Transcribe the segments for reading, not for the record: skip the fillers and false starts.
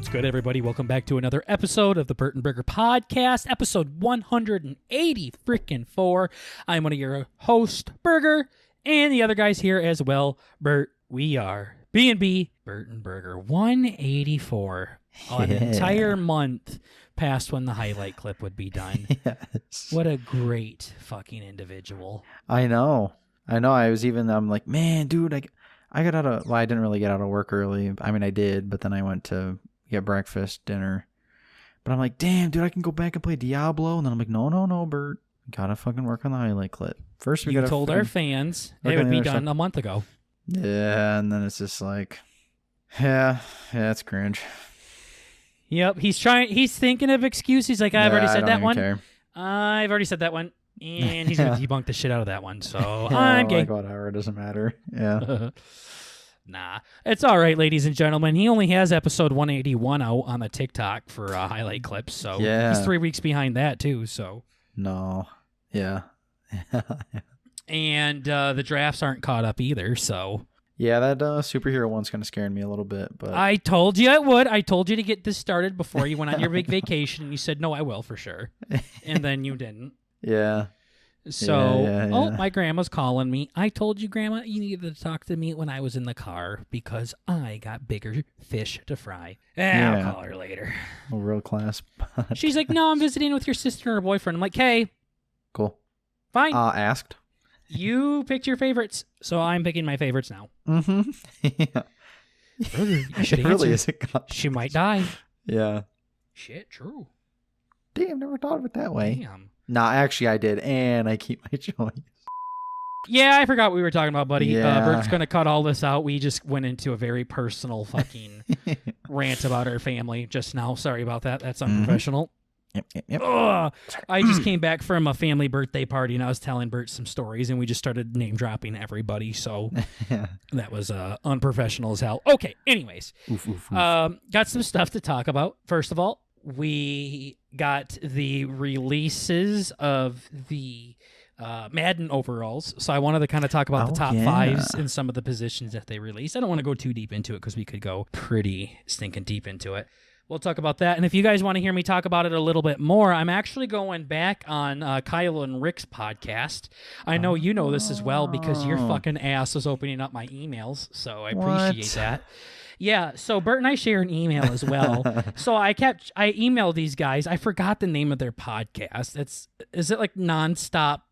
What's good, everybody? Welcome back to another episode of the Burt and Burger Podcast, episode 180 freaking 4. I'm one of your hosts, Burger, and the other guys here as well, Burt. We are B&B Burt and Burger 184. An entire month past when the highlight clip would be done. Yes. What a great fucking individual. I know. I'm like, man, dude, I got out of, well, I didn't really get out of work early. I mean, I did, but then I went to get breakfast, dinner. But I'm like, damn, dude, I can go back and play Diablo. And then I'm like, no, Bert. Gotta fucking work on the highlight clip. First, we told our fans it would be done a month ago. Yeah, and then it's just like, yeah, it's cringe. Yep, he's thinking of excuses. He's like, I've already said that one. Care. I've already said that one. And he's going to debunk the shit out of that one. So I'm gay. Like, whatever, it doesn't matter. Yeah. Nah, it's all right, ladies and gentlemen. He only has episode 181 out on the TikTok for highlight clips. So he's 3 weeks behind that, too. So no. Yeah. And the drafts aren't caught up either. So yeah, that superhero one's kind of scaring me a little bit. But I told you it would. I told you to get this started before you went on your big vacation. And you said, no, I will for sure. And then you didn't. Yeah. So, yeah. Oh, my grandma's calling me. I told you, Grandma, you needed to talk to me when I was in the car because I got bigger fish to fry. I'll call her later. A real class. She's like, no, I'm visiting with your sister and her boyfriend. I'm like, hey. Cool. Fine. Asked. You picked your favorites, so I'm picking my favorites now. Mm-hmm. Yeah. You should it really is. She might die. Yeah. Shit, true. Damn, never thought of it that way. Damn. Nah, actually I did, and I keep my choice. Yeah, I forgot what we were talking about, buddy. Yeah. Bert's going to cut all this out. We just went into a very personal fucking rant about our family just now. Sorry about that. That's unprofessional. Yep. Ugh. I just came back from a family birthday party, and I was telling Bert some stories, and we just started name-dropping everybody, so that was unprofessional as hell. Okay, anyways. Oof. Got some stuff to talk about. First of all, we got the releases of the Madden overalls. So I wanted to kind of talk about the top fives and some of the positions that they released. I don't want to go too deep into it because we could go pretty stinking deep into it. We'll talk about that. And if you guys want to hear me talk about it a little bit more, I'm actually going back on Kyle and Rick's podcast. I know you know this as well because your fucking ass is opening up my emails. So I appreciate that. Yeah, so Bert and I share an email as well. So I emailed these guys. I forgot the name of their podcast. Is it like Nonstop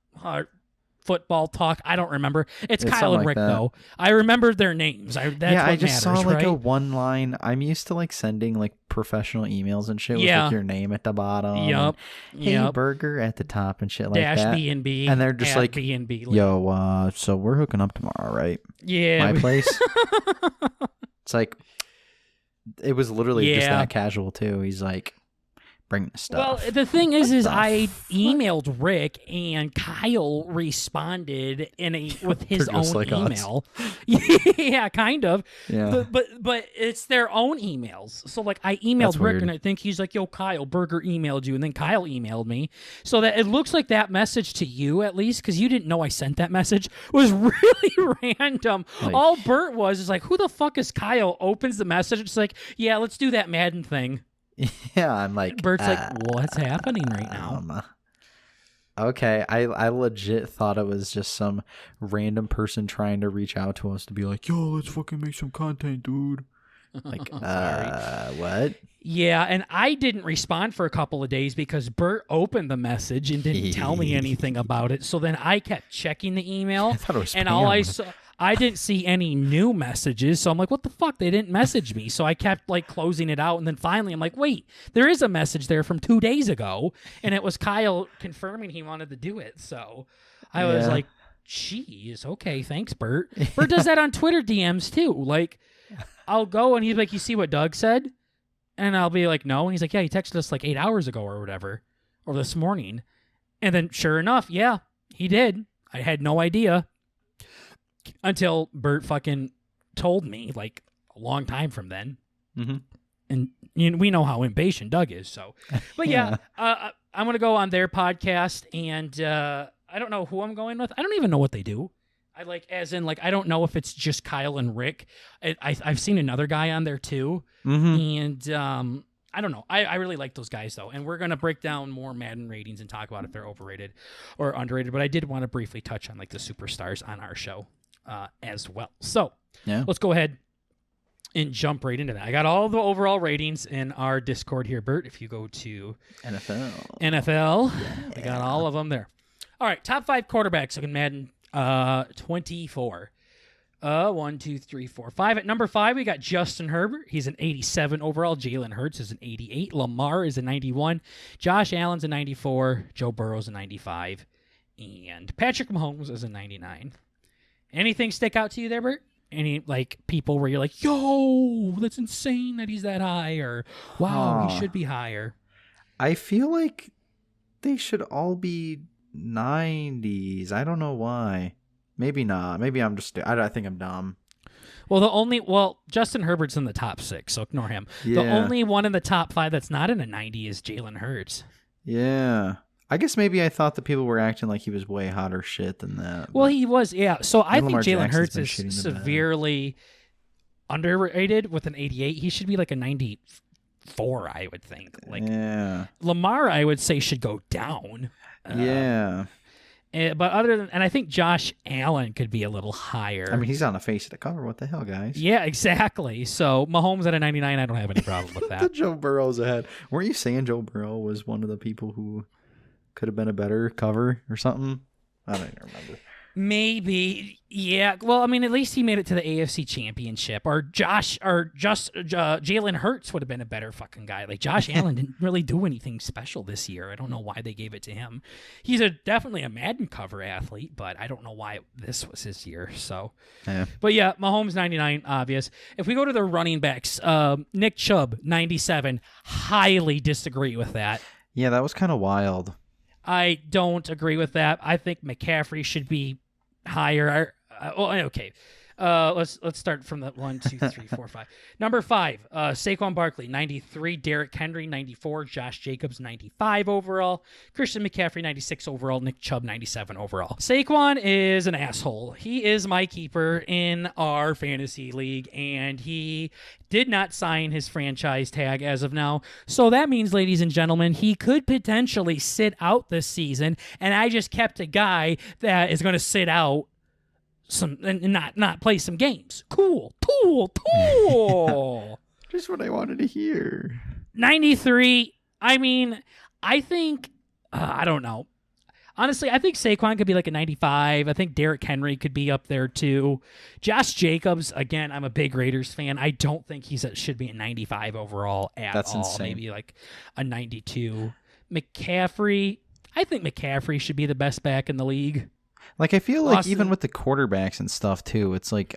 Football Talk? I don't remember. It's Kyle and Rick, though. I remember their names. I just saw like right? a one line. I'm used to like sending like professional emails and shit with like your name at the bottom. Yep. Hey, Burger at the top and shit like that. B&B. And they're just like, B&B. Yo, so we're hooking up tomorrow, right? Yeah. My place. It's like, it was literally just that casual too. He's like, bring the stuff. Well, the thing is I emailed Rick and Kyle responded with his own like email. Yeah, kind of. Yeah. But it's their own emails. So like I emailed Rick weird. And I think he's like, yo, Kyle, Burger emailed you. And then Kyle emailed me. So that it looks like that message to you, at least, because you didn't know I sent that message, was really random. Like, all Bert was is like, who the fuck is Kyle? Opens the message. It's like, yeah, let's do that Madden thing. Yeah, I'm like... Bert's like, what's happening right now? Okay, I legit thought it was just some random person trying to reach out to us to be like, yo, let's fucking make some content, dude. Like, what? Yeah, and I didn't respond for a couple of days because Bert opened the message and didn't tell me anything about it. So then I kept checking the email. I thought it was and spam. all I saw... I didn't see any new messages, so I'm like, what the fuck? They didn't message me. So I kept like closing it out, and then finally I'm like, wait, there is a message there from 2 days ago, and it was Kyle confirming he wanted to do it. So I was like, geez, okay, thanks, Bert. Bert does that on Twitter DMs too. Like, I'll go and he's like, you see what Doug said? And I'll be like, no. And he's like, yeah, he texted us like 8 hours ago or whatever, or this morning. And then sure enough, yeah, he did. I had no idea. Until Bert fucking told me, like, a long time from then. Mm-hmm. And we know how impatient Doug is, so. But yeah, I'm going to go on their podcast, and I don't know who I'm going with. I don't even know what they do. I like, as in, like, I don't know if it's just Kyle and Rick. I've seen another guy on there too, and I don't know. I really like those guys though, and we're gonna break down more Madden ratings and talk about if they're overrated or underrated. But I did want to briefly touch on like the superstars on our show as well. So let's go ahead and jump right into that. I got all the overall ratings in our Discord here, Bert. If you go to NFL, we got all of them there. All right, top 5 quarterbacks in Madden 24. 1, 2, 3, 4, 5. At number 5, we got Justin Herbert. He's an 87 overall. Jalen Hurts is an 88. Lamar is a 91. Josh Allen's a 94. Joe Burrow's a 95. And Patrick Mahomes is a 99. Anything stick out to you there, Bert? Any like people where you're like, yo, that's insane that he's that high, or wow, he should be higher? I feel like they should all be 90s. I don't know why. Maybe not. Maybe I'm just... I think I'm dumb. Well, Justin Herbert's in the top 6, so ignore him. Yeah. The only one in the top 5 that's not in a 90 is Jalen Hurts. Yeah. I guess maybe I thought the people were acting like he was way hotter shit than that. Well, he was, yeah. So I think Jalen Hurts is severely underrated with an 88. He should be like a 94, I would think. Like, Lamar, I would say, should go down. But and I think Josh Allen could be a little higher. I mean, he's on the face of the cover. What the hell, guys? Yeah, exactly. So Mahomes at a 99, I don't have any problem with that. The Joe Burrow's ahead. Weren't you saying Joe Burrow was one of the people who could have been a better cover or something? I don't even remember. Maybe, yeah. Well, I mean, at least he made it to the AFC Championship. Or Jalen Hurts would have been a better fucking guy. Like, Josh Allen didn't really do anything special this year. I don't know why they gave it to him. He's definitely a Madden cover athlete, but I don't know why this was his year. So, But yeah, Mahomes 99, obvious. If we go to the running backs, Nick Chubb 97. Highly disagree with that. Yeah, that was kind of wild. I don't agree with that. I think McCaffrey should be higher. Okay. Let's start from the 1, 2, 3, 4, 5. Number 5, Saquon Barkley, 93. Derrick Henry, 94. Josh Jacobs, 95 overall. Christian McCaffrey, 96 overall. Nick Chubb, 97 overall. Saquon is an asshole. He is my keeper in our fantasy league, and he did not sign his franchise tag as of now. So that means, ladies and gentlemen, he could potentially sit out this season, and I just kept a guy that is going to sit out and not play some games. Cool. Just what I wanted to hear. 93. I mean, I think I don't know. Honestly, I think Saquon could be like a 95. I think Derrick Henry could be up there too. Josh Jacobs, again, I'm a big Raiders fan. I don't think should be a 95 overall at all. That's insane. Maybe like a 92. McCaffrey, I think McCaffrey should be the best back in the league. Like, I feel like even with the quarterbacks and stuff too, it's like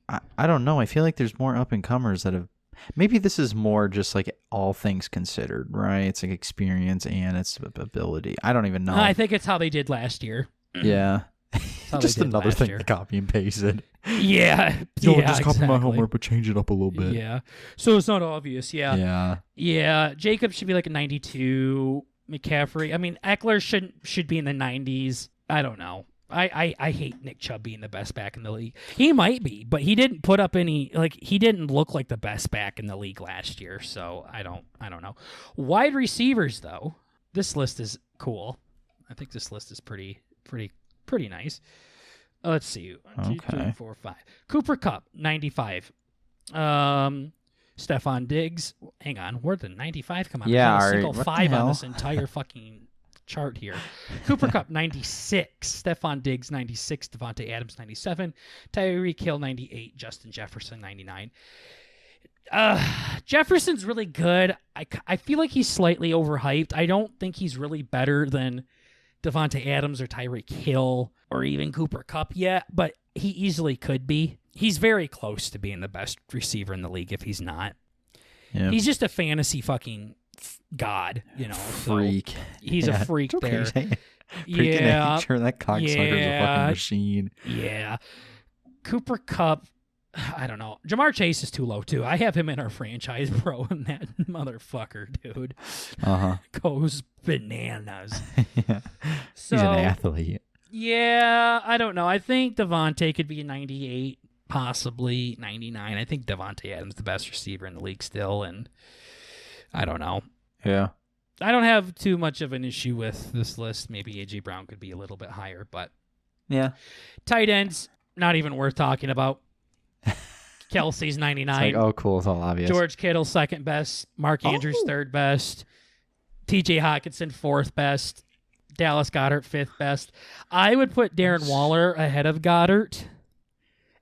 I don't know. I feel like there's more up and comers that have. Maybe this is more just like all things considered, right? It's like experience and it's ability. I don't even know. I think it's how they did last year. Yeah. Just another thing to copy and paste it. Yeah. Just copy my homework, but change it up a little bit. Yeah. So it's not obvious. Yeah. Jacob should be like a 92. McCaffrey. I mean, Eckler should be in the 90s. I don't know. I hate Nick Chubb being the best back in the league. He might be, but he didn't put up any, like, he didn't look like the best back in the league last year, so I don't know. Wide receivers, though, this list is cool. I think this list is pretty nice. Let's see. 1, 2, 3, 4, 5. Cooper Kupp, 95. Stephon Diggs. Hang on. Where'd the 95 come out? Yeah, There's a single 5 on this entire fucking chart here. Cooper Kupp 96, Stephon Diggs 96, Devontae Adams 97, Tyreek Hill 98, Justin Jefferson 99. Jefferson's really good. I feel like he's slightly overhyped. I don't think he's really better than Devontae Adams or Tyreek Hill or even Cooper Kupp yet, but he easily could be. He's very close to being the best receiver in the league if he's not. Yep. He's just a fantasy fucking god, you know. Freak. So he's a freak there. Freaking nature. That cocksucker's a fucking machine. Yeah. Cooper Kupp, I don't know. Jamar Chase is too low, too. I have him in our franchise, bro, and that motherfucker, dude, goes bananas. Yeah. So, he's an athlete. Yeah, I don't know. I think Devontae could be a 98, possibly 99. I think Devontae Adams the best receiver in the league still, and I don't know. Yeah. I don't have too much of an issue with this list. Maybe A.J. Brown could be a little bit higher, but Yeah. tight ends, not even worth talking about. Kelsey's 99. It's like, oh, cool. It's all obvious. George Kittle, second best. Mark Andrews, third best. T.J. Hawkinson, fourth best. Dallas Goedert, fifth best. I would put Darren Waller ahead of Goddard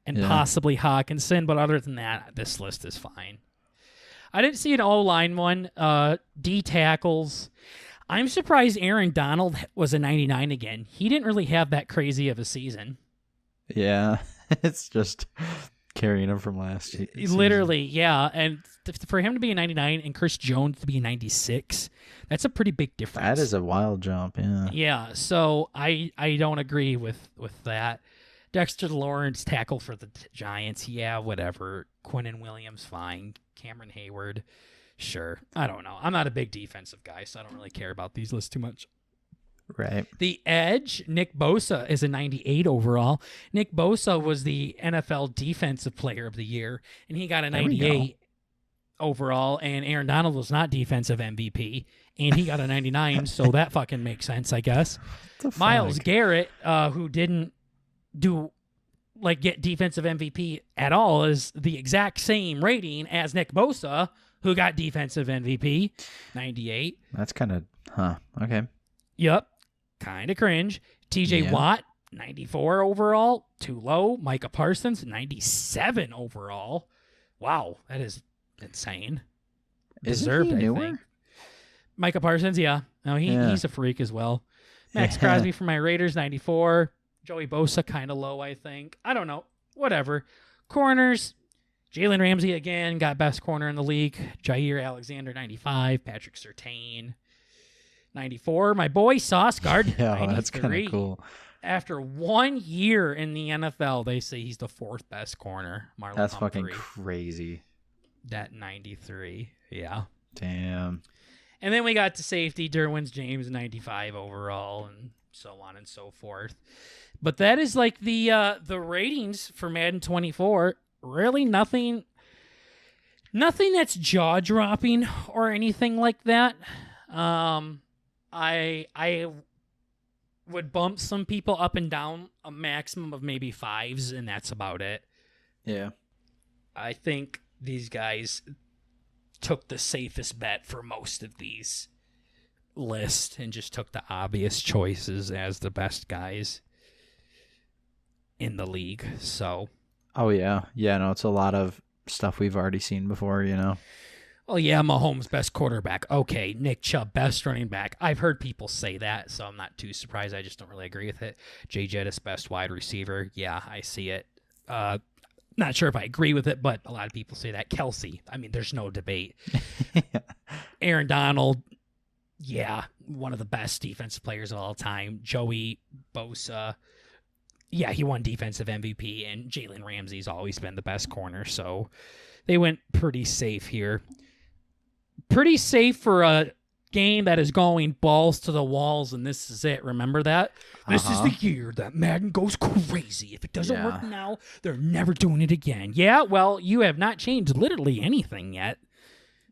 and possibly Hawkinson, but other than that, this list is fine. I didn't see an O-line one. D tackles. I'm surprised Aaron Donald was a 99 again. He didn't really have that crazy of a season. Yeah. It's just carrying him from last year. Literally, yeah. And for him to be a 99 and Chris Jones to be a 96, that's a pretty big difference. That is a wild jump, yeah. Yeah, so I don't agree with that. Dexter Lawrence, tackle for the Giants, yeah, whatever. Quinnen Williams, fine. Cameron Hayward, sure. I don't know. I'm not a big defensive guy, so I don't really care about these lists too much. Right. The edge, Nick Bosa, is a 98 overall. Nick Bosa was the NFL Defensive Player of the Year, and he got a 98 overall, and Aaron Donald was not Defensive MVP, and he got a 99, so that fucking makes sense, I guess. Myles Garrett, who didn't get defensive MVP at all, is the exact same rating as Nick Bosa, who got defensive MVP, 98. That's kind of, okay. Yep, kind of cringe. TJ Watt, 94 overall, too low. Micah Parsons, 97 overall. Wow, that is insane. Deserved, Isn't he newer? I think. Micah Parsons, yeah. No, he's a freak as well. Max Crosby for my Raiders, 94. Joey Bosa, kind of low, I think. I don't know. Whatever. Corners, Jalen Ramsey again, got best corner in the league. Jair Alexander, 95. Patrick Surtain, 94. My boy Sauce Gardner, Yeah, 93. that's kind of cool. After 1 year in the NFL, they say he's the fourth best corner. Marlon That's Humphrey, fucking crazy. that 93. Yeah. Damn. And then we got to safety, Derwin James, 95 overall, and so on and so forth. But that is like the ratings for Madden 24. Really nothing that's jaw-dropping or anything like that. I would bump some people up and down a maximum of maybe 5s, and that's about it. Yeah. I think these guys took the safest bet for most of these lists and just took the obvious choices as the best guys in the league. So, oh yeah, no, it's a lot of stuff we've already seen before, you know. oh yeah, Mahomes best quarterback. Okay, Nick Chubb best running back. I've heard people say that, so I'm not too surprised. I just don't really agree with it. Jay Jettis best wide receiver. Yeah, I see it. Not sure if I agree with it, but a lot of people say that. Kelsey, I mean, there's no debate. Aaron Donald, yeah, one of the best defensive players of all time. Joey Bosa, yeah, he won defensive MVP, and Jalen Ramsey's always been the best corner, so they went pretty safe here. Pretty safe for a game that is going balls to the walls, and this is it. Remember that? This is the year that Madden goes crazy. If it doesn't work now, they're never doing it again. Yeah, well, you have not changed literally anything yet.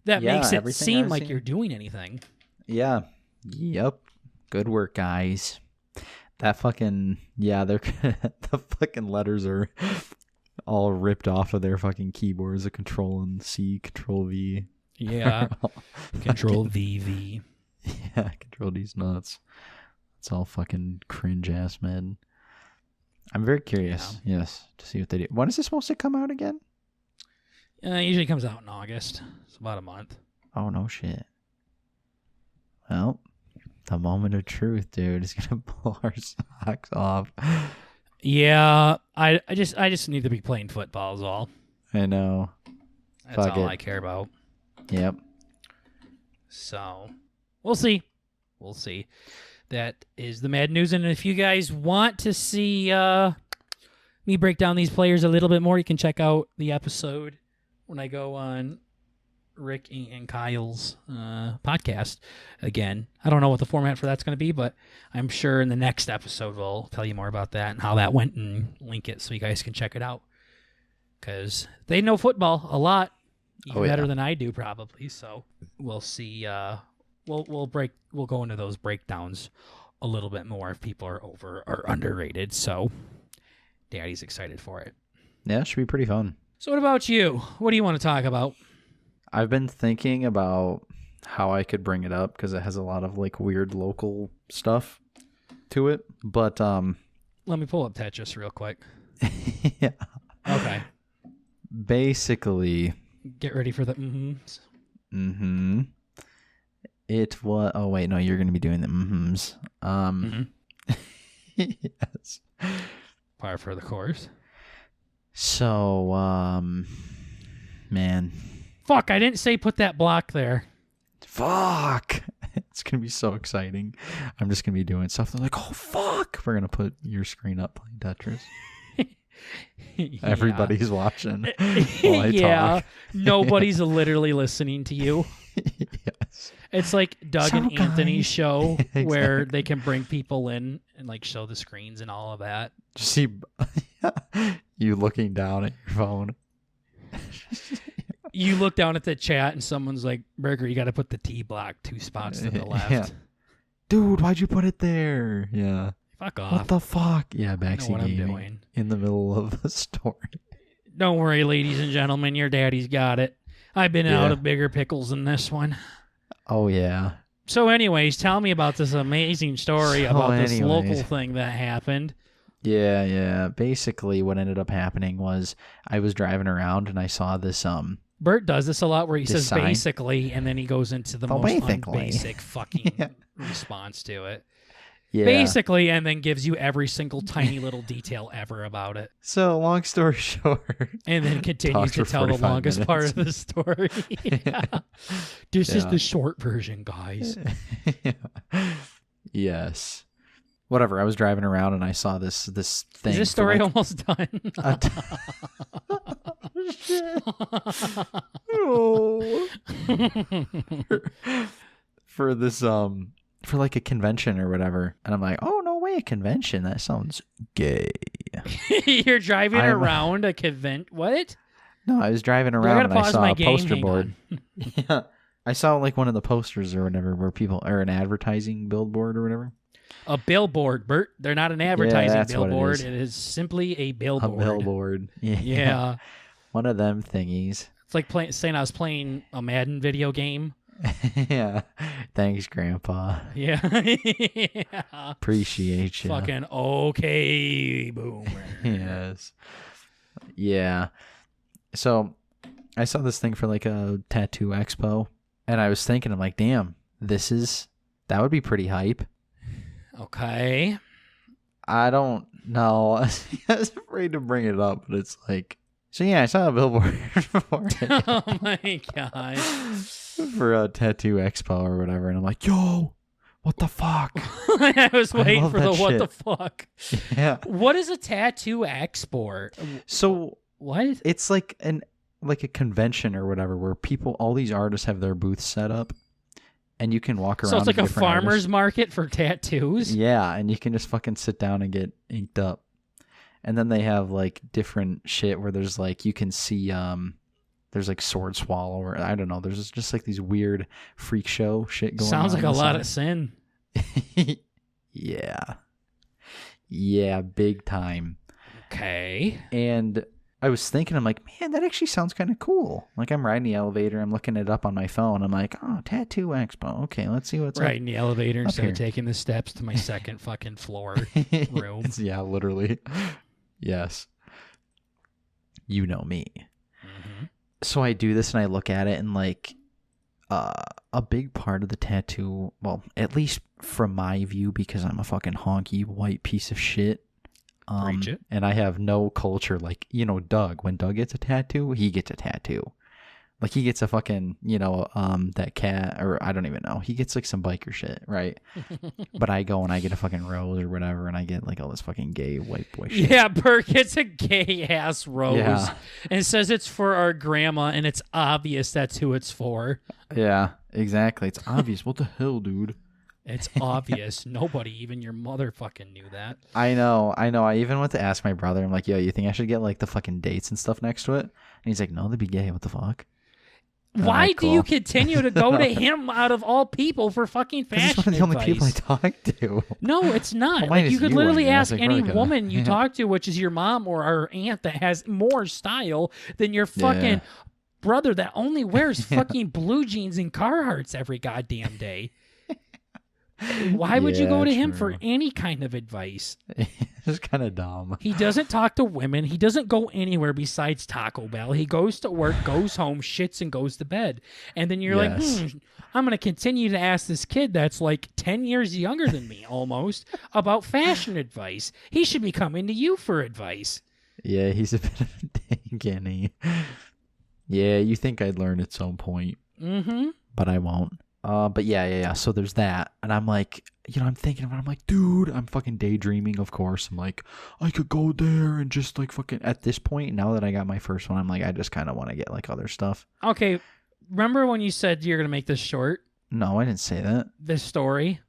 That makes it seem like you're doing anything. Yeah. Yep. Good work, guys. That fucking, they're the fucking letters are all ripped off of their fucking keyboards. A Control and C, Control V. Yeah. Control VV. Yeah, Control D's nuts. It's all fucking cringe ass, man. I'm very curious, yes, to see what they do. When is this supposed to come out again? It usually comes out in August. It's about a month. Oh, no shit. Well, the moment of truth, dude, is gonna blow our socks off. Yeah, I just need to be playing football is all. I know. That's all I care about. Yep. So, we'll see. We'll see. That is the Mad News. And if you guys want to see me break down these players a little bit more, you can check out the episode when I go on Rick and Kyle's podcast again. I don't know what the format for that's going to be, but I'm sure in the next episode we'll tell you more about that and how that went and link it so you guys can check it out. Because they know football a lot, even better than I do probably. So we'll see. We'll go into those breakdowns a little bit more if people are over or underrated. So Daddy's excited for it. Yeah, it should be pretty fun. So what about you? What do you want to talk about? I've been thinking about how I could bring it up because it has a lot of like weird local stuff to it. But let me pull up Tetris real quick. Yeah. Okay. Basically, get ready for the mm-hms. Mm-hmm. It was. Oh wait, no, you're going to be doing the mm-hms. Yes. Par for the course. So, man. Fuck! I didn't say put that block there. Fuck! It's gonna be so exciting. I'm just gonna be doing stuff. They're like, oh fuck! We're gonna put your screen up playing Tetris. Everybody's watching while I talk. Nobody's literally listening to you. Yes. It's like Doug and Anthony's show Exactly. where they can bring people in and like show the screens and all of that. Just see you looking down at your phone. You look down at the chat and someone's like, Burger, you got to put the T block 2 spots to the left. Yeah. Dude, why'd you put it there? Yeah. Fuck off. What the fuck? Yeah, I know backseat what I'm gaming doing. in the middle of a story. Don't worry, ladies and gentlemen, your daddy's got it. I've been out of bigger pickles than this one. Oh, yeah. So anyways, tell me about this amazing story about this local thing that happened. Yeah. Basically, what ended up happening was I was driving around and I saw this Bert does this a lot where he says sign. basically, and then he goes into the most unbasic fucking response to it. Yeah. Basically, and then gives you every single tiny little detail ever about it. So, long story short. And then continues to tell the longest part of the story. This is the short version, guys. Yes. Whatever. I was driving around and I saw this thing. Is this story almost done? For this for like a convention or whatever, and I'm like, oh no way, a convention, that sounds gay. You're driving around a convent. What? No, I was driving around and I saw a poster board. Yeah, I saw like one of the posters or whatever where people, or an advertising billboard or whatever. A billboard, Bert. They're not an advertising billboard. It is simply a billboard. A billboard. Yeah. One of them thingies. It's like saying I was playing a Madden video game. Yeah. Thanks, Grandpa. Yeah. Appreciate you. Fucking okay, boomer. Yes. Yeah. So I saw this thing for like a tattoo expo, and I was thinking, I'm like, damn, that would be pretty hype. Okay. I don't know. I was afraid to bring it up, but it's like, so yeah, I saw a billboard for it. Oh my god. For a tattoo expo or whatever, and I'm like, yo, what the fuck? I was waiting for the what shit. the fuck. Yeah. What is a tattoo export? So what? It's like a convention or whatever where all these artists have their booths set up, and you can walk around. So it's like a farmer's artists. Market for tattoos? Yeah, and you can just fucking sit down and get inked up. And then they have like different shit where there's like, you can see there's like sword swallow, or I don't know, there's just like these weird freak show shit going on. Sounds like a lot of sin. Yeah, big time. Okay. And I was thinking, I'm like, man, that actually sounds kind of cool. Like, I'm riding the elevator, I'm looking it up on my phone, I'm like, oh, tattoo expo, okay, let's see what's right in the elevator instead here. of taking the steps to my second fucking floor room. Yeah, literally. Yes. You know me. Mm-hmm. So I do this and I look at it, and like a big part of the tattoo, well, at least from my view, because I'm a fucking honky white piece of shit. Preach it. And I have no culture. Like, Doug, when Doug gets a tattoo, he gets a tattoo. Like he gets a fucking, that cat, or I don't even know. He gets like some biker shit, right? But I go and I get a fucking rose or whatever, and I get like all this fucking gay white boy shit. Yeah, Bert gets a gay ass rose Yeah. and says it's for our grandma, and it's obvious that's who it's for. Yeah, exactly. It's obvious. What the hell, dude? It's obvious. Nobody, even your mother, fucking knew that. I know. I even went to ask my brother. I'm like, yo, you think I should get like the fucking dates and stuff next to it? And he's like, no, they'd be gay. What the fuck? Why Cool. do you continue to go to him out of all people for fucking fashion He's one of the only advice? people I talk to. No, it's not. Well, Like, mine you is could you, literally I ask guess. I any probably woman you yeah. talk to, which is your mom or our aunt that has more style than your fucking brother that only wears fucking blue jeans and Carhartts every goddamn day. Why would you go to him for true. any kind of advice? It's kind of dumb. He doesn't talk to women. He doesn't go anywhere besides Taco Bell. He goes to work, goes home, shits, and goes to bed. And then you're like, I'm going to continue to ask this kid that's like 10 years younger than me almost about fashion advice. He should be coming to you for advice. Yeah, he's a bit of a dingy. Yeah, you think I'd learn at some point. Mm-hmm. But I won't. But yeah. So there's that. And I'm like, I'm thinking about it. I'm like, dude, I'm fucking daydreaming, of course. I'm like, I could go there and just like fucking at this point, now that I got my first one, I'm like, I just kind of want to get like other stuff. Okay. Remember when you said you're going to make this short? No, I didn't say that. This story?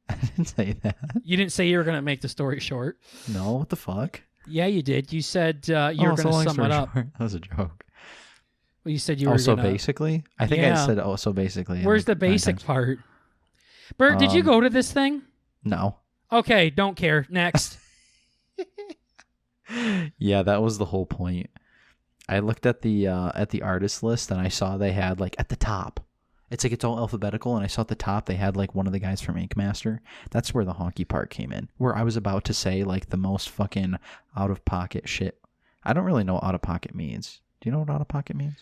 I didn't say that. You didn't say you were going to make the story short. No, what the fuck? Yeah, you did. You said you were going to sum it up. Short. That was a joke. Well, you said you were Also, going to... basically? I think I said also basically. Where's the basic part? Bert, did you go to this thing? No. Okay, don't care. Next. Yeah, that was the whole point. I looked at the artist list and I saw they had like at the top. It's like it's all alphabetical, and I saw at the top they had like one of the guys from Ink Master. That's where the honky part came in. Where I was about to say like the most fucking out of pocket shit. I don't really know what out of pocket means. Do you know what out of pocket means?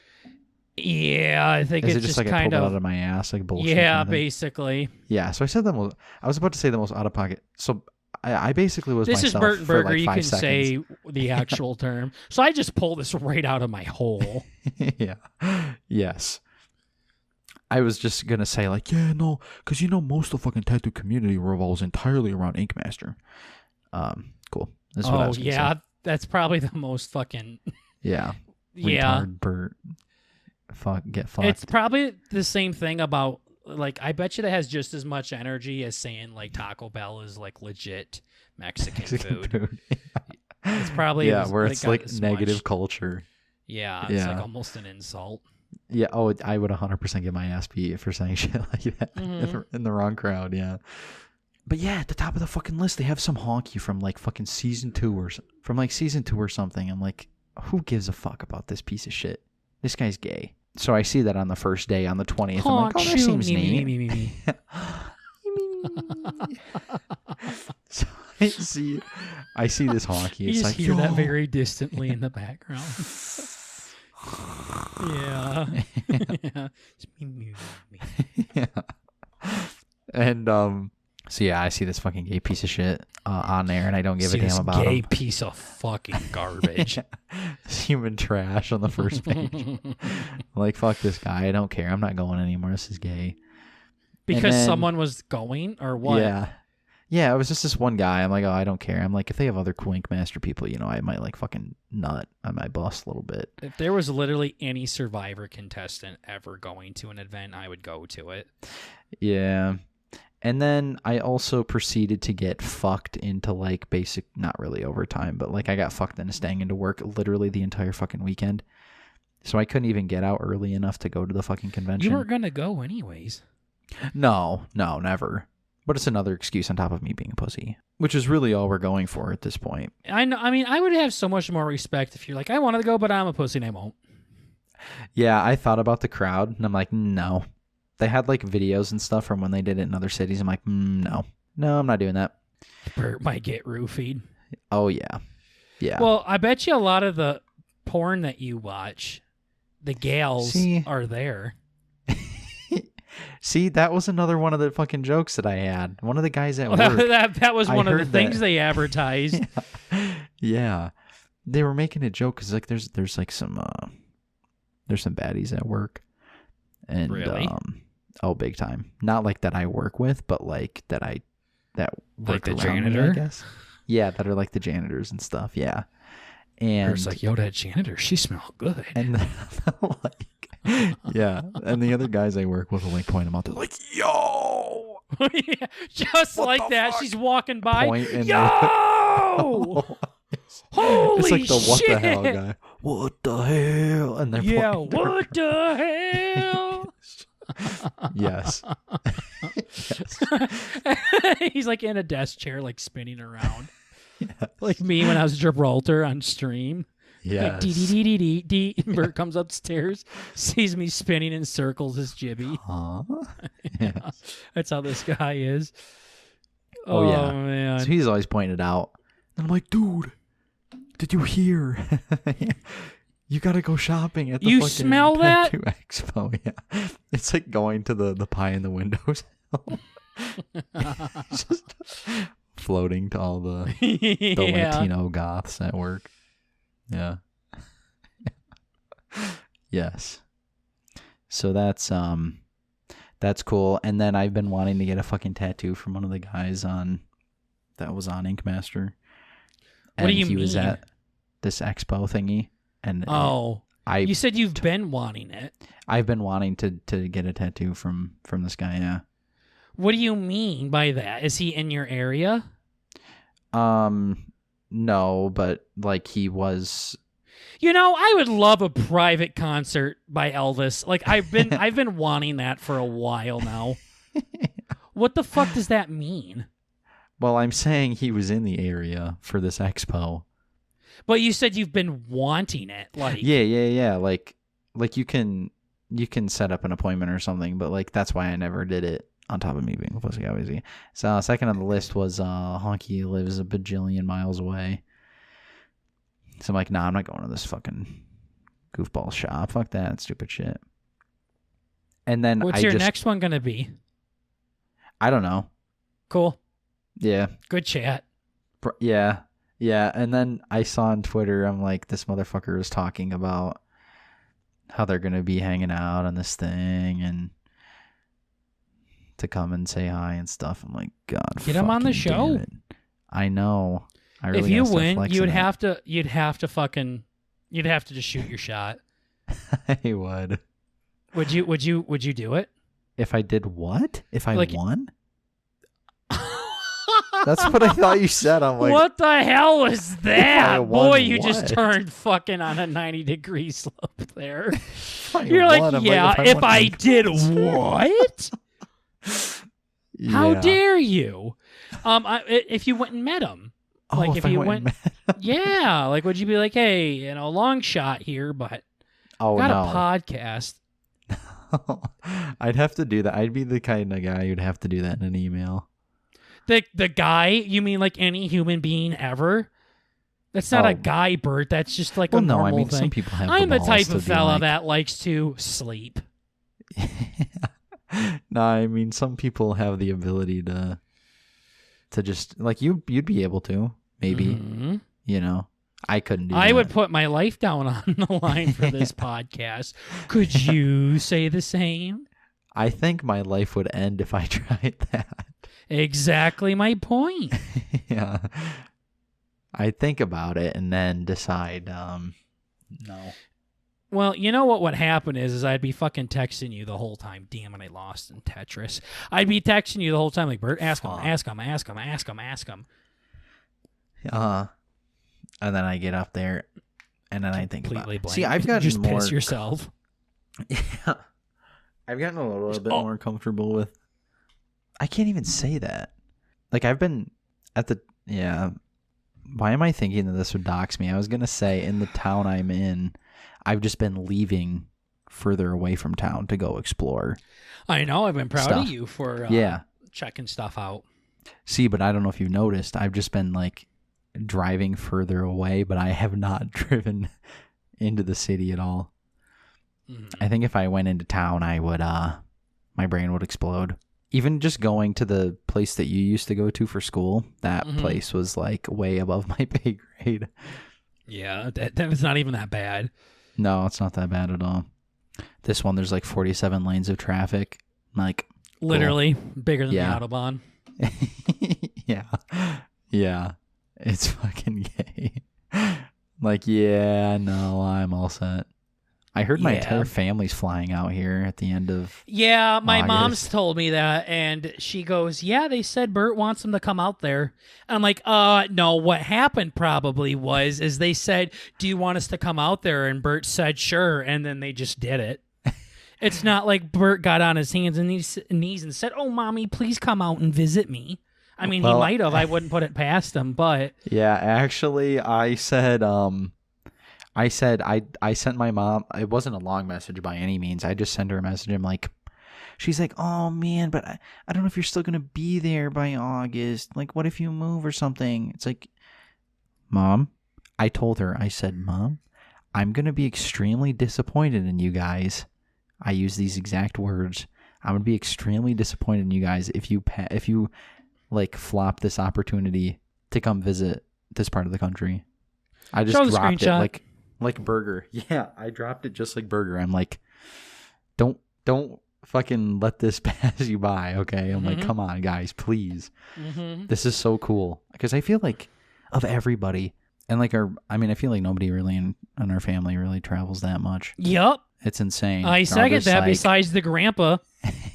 Yeah, I think Is it's it just like I kind pulled of it out of my ass, like bullshit? yeah, kind of thing? basically. Yeah, so I said the most. I was about to say the most out of pocket. So I basically was This myself is Bert for Burger. like You 5 can seconds. say the actual term. So I just pulled this right out of my hole. Yeah. Yes. I was just gonna say like, yeah, no, because most of the fucking tattoo community revolves entirely around Ink Master. Cool. That's what I Oh was gonna yeah, say. that's probably the most fucking Yeah. yeah. Retard Bert. Get fucked. It's probably the same thing about like I bet you that has just as much energy as saying like Taco Bell is like legit Mexican food. It's probably where it's got like as negative much. culture. Yeah, it's like almost an insult. Yeah. Oh, I would 100% get my ass beat for saying shit like that in the wrong crowd. Yeah. But yeah, at the top of the fucking list, they have some honky from like fucking season 2 or something. I'm like, who gives a fuck about this piece of shit? This guy's gay. So I see that on the first day, on the 20th. I'm like, oh, that seems neat. So I see this honky. You It's just like, hear that yo. very distantly in the background. Yeah. Yeah. It's me. Yeah. And so yeah, I see this fucking gay piece of shit on there, and I don't give a damn about gay him. piece of fucking garbage. Human trash on the first page. Like, fuck this guy. I don't care. I'm not going anymore. This is gay. Because then- someone was going, or what? Yeah, it was just this one guy. I'm like, oh, I don't care. I'm like, if they have other cool Ink Master people, I might like fucking nut on my bus a little bit. If there was literally any Survivor contestant ever going to an event, I would go to it. Yeah. And then I also proceeded to get fucked into like basic, not really overtime, but like I got fucked into staying into work literally the entire fucking weekend. So I couldn't even get out early enough to go to the fucking convention. You weren't going to go anyways. No, never. But it's another excuse on top of me being a pussy, which is really all we're going for at this point. I know. I mean, I would have so much more respect if you're like, I wanted to go, but I'm a pussy and I won't. Yeah, I thought about the crowd and I'm like, no. They had like videos and stuff from when they did it in other cities. I'm like, no, I'm not doing that. Bert might get roofied. Oh, yeah. Yeah. Well, I bet you a lot of the porn that you watch, the gals are there. See, that was another one of the fucking jokes that I had. One of the guys at work. That was one of the heard things that. they advertised. Yeah. They were making a joke because like there's like some there's some baddies at work. And Really? Oh, big time. Not like that I work with, but like that Like work the around me, janitor? I guess. Yeah, that are like the janitors and stuff. Yeah. And It's like, yo, that janitor, she smelled good. and like, yeah, and the other guys I work with will like point them out. They're like, yo, Yeah, just What like the that. fuck? She's walking by. Point and Yo! Holy it's like the what shit! the hell guy. What the hell? And they're Yeah, pointing what the hell? Yes. He's like in a desk chair, like spinning around. Yes. Like me when I was Gibraltar on stream. Yes. Like dee dee dee dee dee dee. Bert comes upstairs, sees me spinning in circles as Jibby. Huh? Yeah, Yes. that's how this guy is. Oh, yeah. Man. So he's always pointing it out. And I'm like, dude, did you hear? You gotta go shopping at the You fucking smell that? Tattoo Expo. Yeah. It's like going to the pie in the windows. Just floating to all the Yeah. Latino goths at work. Yeah. Yes. So that's cool. And then I've been wanting to get a fucking tattoo from one of the guys that was on Ink Master. And What do you he was mean? at this expo thingy. And you said you've been wanting it. I've been wanting to get a tattoo from this guy, yeah. What do you mean by that? Is he in your area? No, but like he was. You know, I would love a private concert by Elvis. Like I've been wanting that for a while now. What the fuck does that mean? Well, I'm saying he was in the area for this expo. But you said you've been wanting it. Like Yeah. Like you can set up an appointment or something, but like that's why I never did it. On top of me being a pussy, obviously. So second on the list was Honky lives a bajillion miles away. So I'm like, nah, I'm not going to this fucking goofball shop. Fuck that stupid shit. And then what's your next one gonna be? I don't know. Cool. Yeah. Good chat. Yeah. And then I saw on Twitter, I'm like, this motherfucker is talking about how they're gonna be hanging out on this thing and to come and say hi and stuff. I'm like, God, get him on the show. I know. I really if you win, you'd have to just shoot your shot. I would. Would you do it? If I did what? If I Like- won? That's what I thought you said. I'm like, what the hell was that? won Boy, you just what? turned fucking on a 90-degry slope there. if I You're won, like, I'm yeah, if if I did what? How Yeah. dare you? If you went and met him, like if you I went, yeah, like would you be like, hey, long shot here, but Oh got no. a podcast. I'd have to do that. I'd be the kind of guy who'd have to do that in an email. The guy, you mean like any human being ever? That's not a guy, Bert. That's just like a normal I mean, thing. some people have. I'm the balls type to of be fella like, that likes to sleep. No, I mean, some people have the ability to just like you'd be able to maybe. Mhm. You know, I couldn't do. I that. would put my life down on the line for this podcast. Could you say the same? I think my life would end if I tried that. Exactly my point. Yeah. I'd think about it and then decide, no. Well, you know what would happen is I'd be fucking texting you the whole time. Damn it, I lost in Tetris. I'd be texting you the whole time like, Bert, ask him. And then I get up there and then I think about Completely it. blank. See, I've gotten just more... piss yourself. Yeah. I've gotten a little bit more comfortable with... I can't even say that. Like, I've been at the... Yeah. Why am I thinking that this would dox me? I was going to say, in the town I'm in, I've just been leaving further away from town to go explore. I know. I've been proud Stuff. of you for checking stuff out. See, but I don't know if you've noticed. I've just been, like, driving further away, but I have not driven into the city at all. I think if I went into town, I would, my brain would explode. Even just going to the place that you used to go to for school, that place was like way above my pay grade. Yeah, that was not even that bad. No, it's not that bad at all. this one, there's like 47 lanes of traffic. Like, literally bigger than Yeah. the Autobahn. Yeah. It's fucking gay. Like, yeah, no, I'm all set. I heard my entire family's flying out here at the end of Yeah, my August. mom's told me that, and she goes, yeah, they said Bert wants them to come out there. And I'm like, no, what happened probably is they said, do you want us to come out there? And Bert said, sure, and then they just did it. It's not like Bert got on his hands and knees and said, oh, Mommy, please come out and visit me. I mean, he might have. I wouldn't put it past him, but... Yeah, actually, I said I sent my mom, it wasn't a long message by any means. I just sent her a message. I'm like, she's like, oh man, but I don't know if you're still going to be there by August. Like, what if you move or something? It's like, Mom, I told her, I said, Mom, I'm going to be extremely disappointed in you guys. I use these exact words. I'm going to be extremely disappointed in you guys if you like flop this opportunity to come visit this part of the country. I just dropped it like Burger. Yeah, I dropped it just like Burger. I'm like, don't fucking let this pass you by, okay? I'm like, come on, guys, please. This is so cool. Because I feel like of everybody, and like I feel like nobody really in our family really travels that much. Yup. It's insane. I second that, like, besides the grandpa.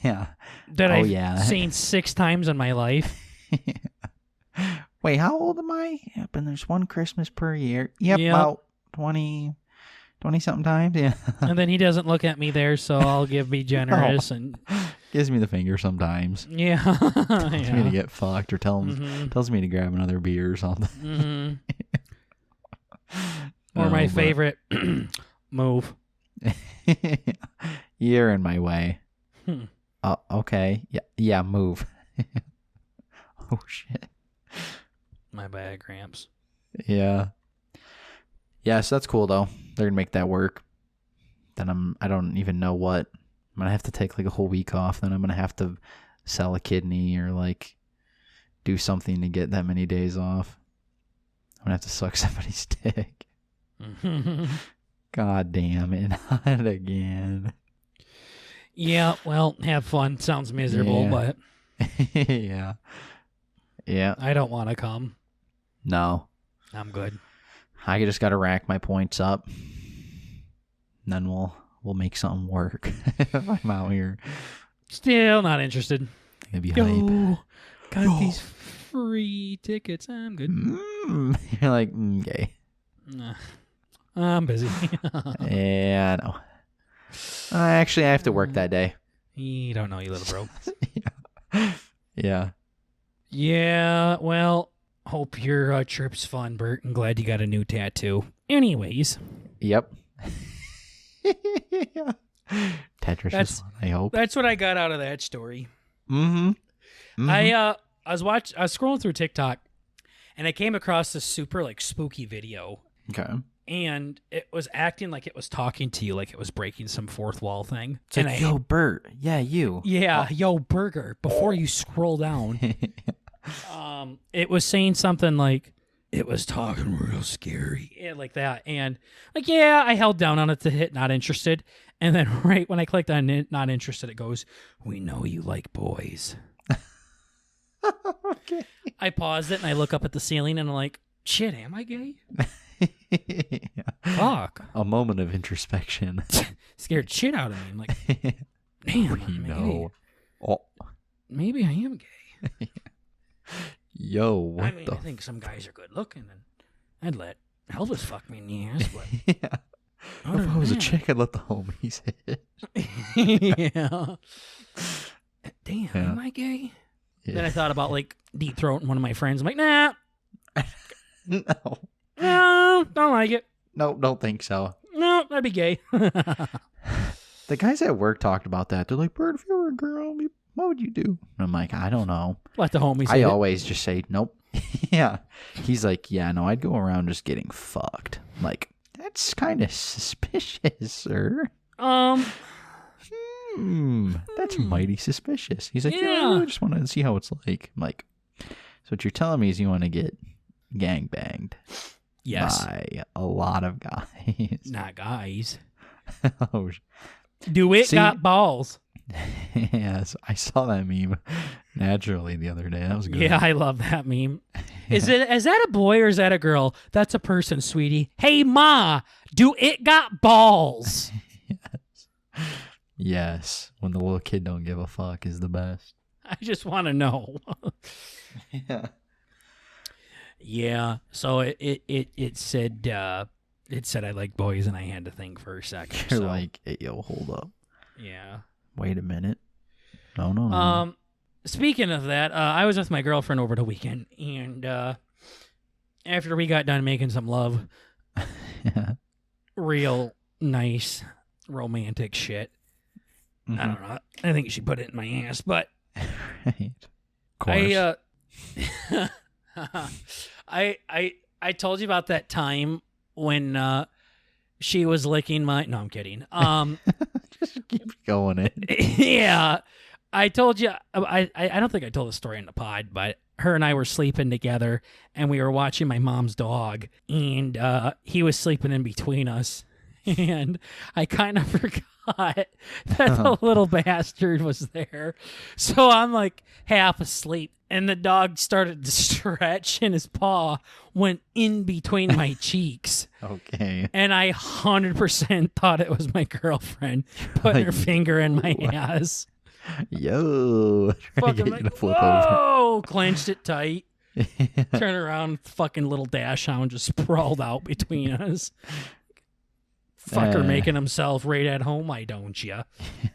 Yeah. That I've seen 6 times in my life. Wait, how old am I? Yep, and there's one Christmas per year. Yep. About 20-something times. Yeah. And then he doesn't look at me there, so I'll be generous and gives me the finger sometimes. Yeah. Tells me to get fucked or tells me to grab another beer or something. Or my favorite, move. You're in my way. Okay. Yeah, move. Oh shit. My bad, Gramps. Yeah. Yeah, so that's cool though. They're gonna make that work. Then I don't even know what. I'm gonna have to take like a whole week off. Then I'm gonna have to sell a kidney or like do something to get that many days off. I'm gonna have to suck somebody's dick. God damn it. Not again. Yeah, well, have fun. Sounds miserable, but yeah. Yeah. I don't want to come. No. I'm good. I just got to rack my points up. And then we'll make something work. If I'm out here. Still not interested. It'd be hype. Got these free tickets. I'm good. You're like, gay. Nah, I'm busy. Yeah, I know. Actually, I have to work that day. You don't know, you little bro. Yeah. Yeah, well, hope your trip's fun, Bert. I'm glad you got a new tattoo. Anyways. Yep. Tetris is fun, I hope. That's what I got out of that story. Mm-hmm. I was scrolling through TikTok, and I came across this super like spooky video. Okay. And it was acting like it was talking to you, like it was breaking some fourth wall thing. It's like, yo, Bert. Yeah, you. Yeah, yo, Burger. Before you scroll down, it was saying something like, it was talking real scary. Yeah, like that. And like, yeah, I held down on it to hit not interested. And then right when I clicked on not interested, it goes, we know you like boys. Okay. I paused it and I look up at the ceiling and I'm like, shit, am I gay? Fuck. A moment of introspection. Scared shit out of me. I'm like, damn, maybe I am gay. Yo, what I think some guys are good looking, and I'd let Elvis fuck me in the ass, but yeah. If I was a chick, I'd let the homies hit. Yeah. Damn, Yeah. am I gay? Yeah. Then I thought about like deep throating one of my friends. I'm like, nah. No, don't like it. No, don't think so. No, that'd be gay. The guys at work talked about that. They're like, Bert, if you were a girl, what would you do? And I'm like, I don't know. Let the homies I always just say, nope. Yeah. He's like, yeah, no, I'd go around just getting fucked. I'm like, that's kind of suspicious, sir. That's mighty suspicious. He's like, yeah, I just want to see how it's like. I'm like, so what you're telling me is you want to get gangbanged. Yes. By a lot of guys. Not guys. Oh, Do it got balls? Yes, I saw that meme naturally the other day. That was good. Yeah, I love that meme. Is that a boy or is that a girl? That's a person, sweetie. Hey, Ma, do it got balls? Yes. When the little kid don't give a fuck is the best. I just want to know. Yeah. Yeah. So it said I like boys, and I had to think for a second. You're like, hey, yo, hold up. Yeah. Wait a minute. No. Speaking of that, I was with my girlfriend over the weekend, and after we got done making some love, real nice romantic shit. Mm-hmm. I don't know. I think she put it in my ass, but Right. Of course. I told you about that time when she was licking my. No, I'm kidding. Just keep going in. Yeah, I told you. I don't think I told the story in the pod, but her and I were sleeping together, and we were watching my mom's dog, and he was sleeping in between us, and I kind of forgot that the little bastard was there. So I'm like half asleep, and the dog started to stretch, and his paw went in between my cheeks. Okay. And I 100% thought it was my girlfriend putting her finger in my ass. Yo. Fucking like, whoa! Clenched it tight. Turn around, fucking little dash hound just sprawled out between us. Fucker making himself right at home, why don't ya?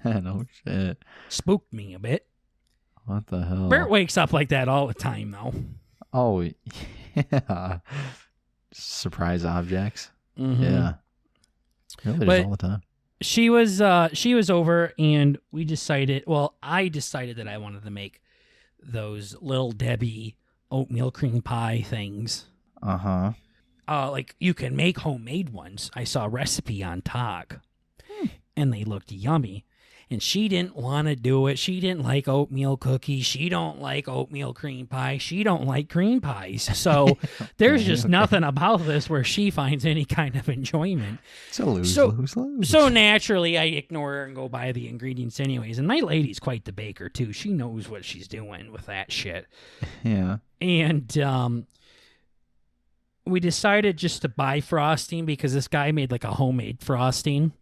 Yeah, no shit. Spooked me a bit. What the hell? Bert wakes up like that all the time, though. Oh, yeah. Surprise objects. Mm-hmm. Yeah. Really, But all the time. she was over, and we decided. Well, I decided that I wanted to make those Little Debbie oatmeal cream pie things. Uh-huh. Like you can make homemade ones. I saw a recipe on Tog, and they looked yummy. And she didn't want to do it. She didn't like oatmeal cookies. She don't like oatmeal cream pie. She don't like cream pies. So there's just nothing about this where she finds any kind of enjoyment. It's a lose. So naturally, I ignore her and go buy the ingredients anyways. And my lady's quite the baker, too. She knows what she's doing with that shit. Yeah. And we decided just to buy frosting because this guy made like a homemade frosting.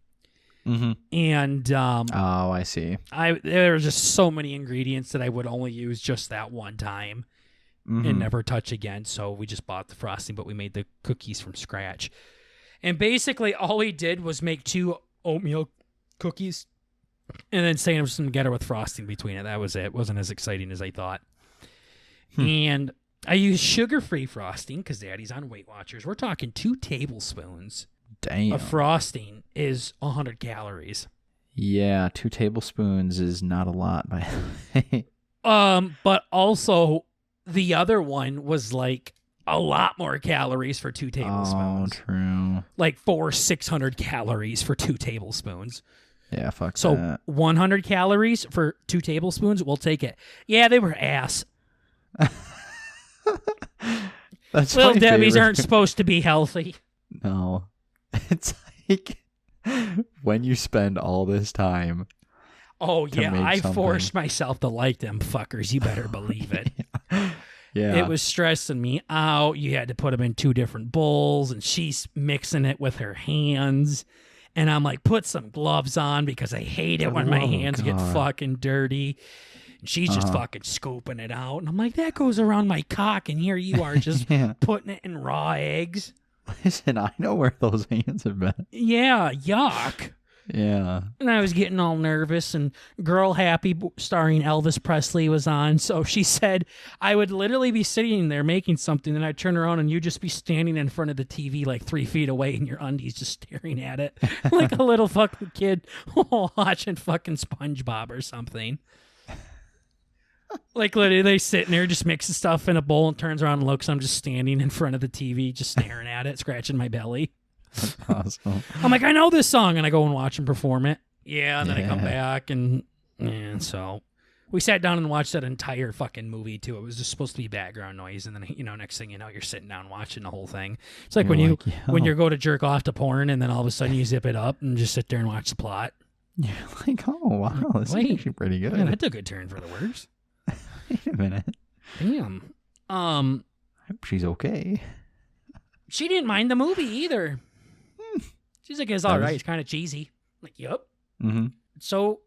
Mm-hmm. And oh, I see. There were just so many ingredients that I would only use just that one time and never touch again. So we just bought the frosting, but we made the cookies from scratch. And basically all he did was make 2 oatmeal cookies and then sandwich them together with frosting between it. That was it. It wasn't as exciting as I thought. And I used sugar-free frosting because Daddy's on Weight Watchers. We're talking 2 tablespoons. Damn. Of frosting is 100 calories. Yeah, 2 tablespoons is not a lot. But also the other one was like a lot more calories for 2 tablespoons. Oh, true. Like 600 calories for 2 tablespoons. Yeah, fuck that. So 100 calories for 2 tablespoons, we'll take it. Yeah, they were ass. That's Little Debbie's favorite. aren't supposed to be healthy. No. It's like when you spend all this time. Oh, yeah, I something. forced myself to like them fuckers. You better believe it. Yeah. It was stressing me out. You had to put them in 2 different bowls, and she's mixing it with her hands. And I'm like, put some gloves on because I hate it when my hands get fucking dirty. And she's just fucking scooping it out. And I'm like, that goes around my cock, and here you are just putting it in raw eggs. Listen, I know where those hands have been. Yeah, yuck. Yeah. And I was getting all nervous, and Girl Happy starring Elvis Presley was on. So she said I would literally be sitting there making something, and I'd turn around and you'd just be standing in front of the TV like 3 feet away in your undies just staring at it like a little fucking kid watching fucking SpongeBob or something. Like literally they sitting there just mixing stuff in a bowl and turns around and looks. I'm just standing in front of the TV just staring at it, scratching my belly. That's awesome. I'm like, I know this song, and I go and watch him perform it. Yeah, and then I come back, and so we sat down and watched that entire fucking movie too. It was just supposed to be background noise, and then next thing you know, you're sitting down watching the whole thing. It's like when you go to jerk off to porn, and then all of a sudden you zip it up and just sit there and watch the plot. You're like, oh, wow, this is actually pretty good. Yeah, that took a turn for the worse. Wait a minute. Damn. I hope she's okay. She didn't mind the movie either. She's like, it's all right. It's kind of cheesy. I'm like, yep. Mm-hmm. It's so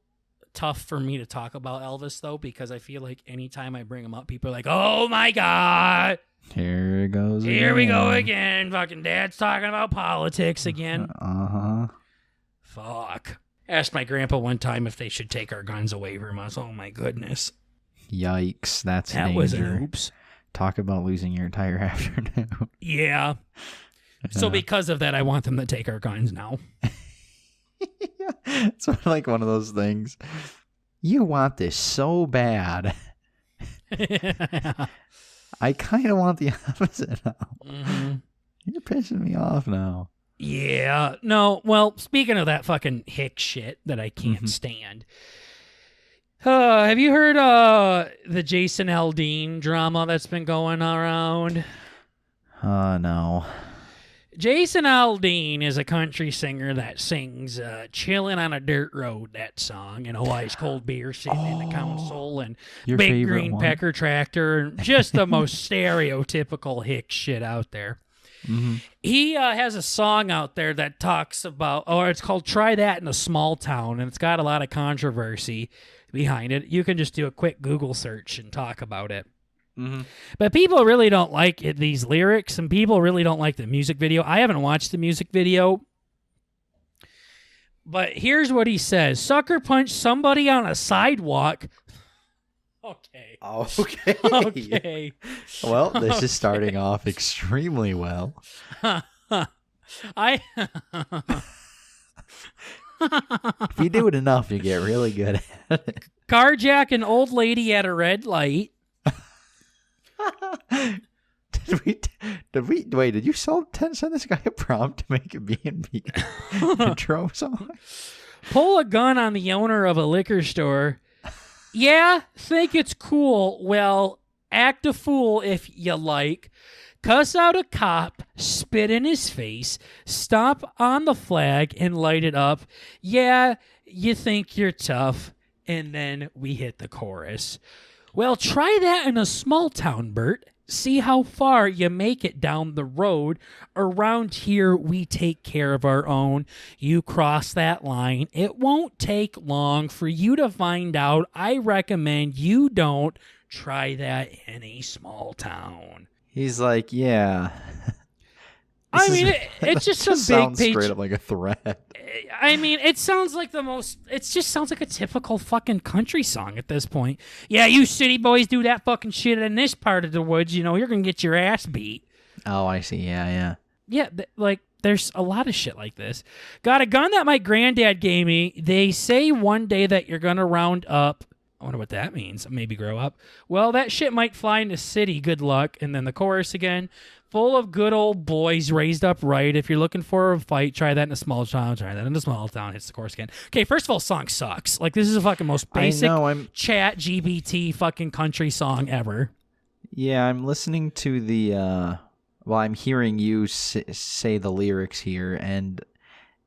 tough for me to talk about Elvis, though, because I feel like anytime I bring him up, people are like, oh, my God. Here it goes again. Here we go again. Fucking dad's talking about politics again. Uh-huh. Fuck. Asked my grandpa one time if they should take our guns away from us. Oh, my goodness. Yikes. That was an oops. Talk about losing your entire afternoon. Yeah. So because of that, I want them to take our guns now. It's like one of those things. You want this so bad. I kind of want the opposite now. Mm-hmm. You're pissing me off now. Yeah. No, well, speaking of that fucking hick shit that I can't stand. Have you heard the Jason Aldean drama that's been going around? No. Jason Aldean is a country singer that sings Chillin' on a Dirt Road, that song, and Hawaii's Cold Beer sitting in the console, and Big Green one. Pecker Tractor, and just the most stereotypical hick shit out there. Mm-hmm. He has a song out there that talks about, or it's called Try That in a Small Town, and it's got a lot of controversy behind it. You can just do a quick Google search and talk about it. Mm-hmm. But people really don't like these lyrics, and people really don't like the music video. I haven't watched the music video, but here's what he says. Sucker punch somebody on a sidewalk. Okay. Okay. Okay. Well, this is starting off extremely well. If you do it enough, you get really good at it. Carjack an old lady at a red light. Did you send this guy a prompt to make a B&B intro song? Pull a gun on the owner of a liquor store. Yeah, think it's cool. Well, act a fool if you like. Cuss out a cop, spit in his face, stomp on the flag and light it up. Yeah, you think you're tough. And then we hit the chorus. Well, try that in a small town, Bert. See how far you make it down the road. Around here, we take care of our own. You cross that line. It won't take long for you to find out. I recommend you don't try that in a small town. He's like, yeah. I mean, it's just a big sounds page. Straight up like a threat. I mean, it sounds like it just sounds like a typical fucking country song at this point. Yeah, you city boys do that fucking shit in this part of the woods, you're going to get your ass beat. Oh, I see. Yeah. Yeah, there's a lot of shit like this. Got a gun that my granddad gave me. They say one day that you're going to round up. I wonder what that means. Maybe grow up. Well, that shit might fly in the city. Good luck. And then the chorus again. Full of good old boys raised up right. If you're looking for a fight, try that in a small town. Try that in a small town. Hits the chorus again. Okay, first of all, song sucks. Like, this is the fucking most basic chat GBT fucking country song ever. Yeah, I'm listening to the, I'm hearing you say the lyrics here, and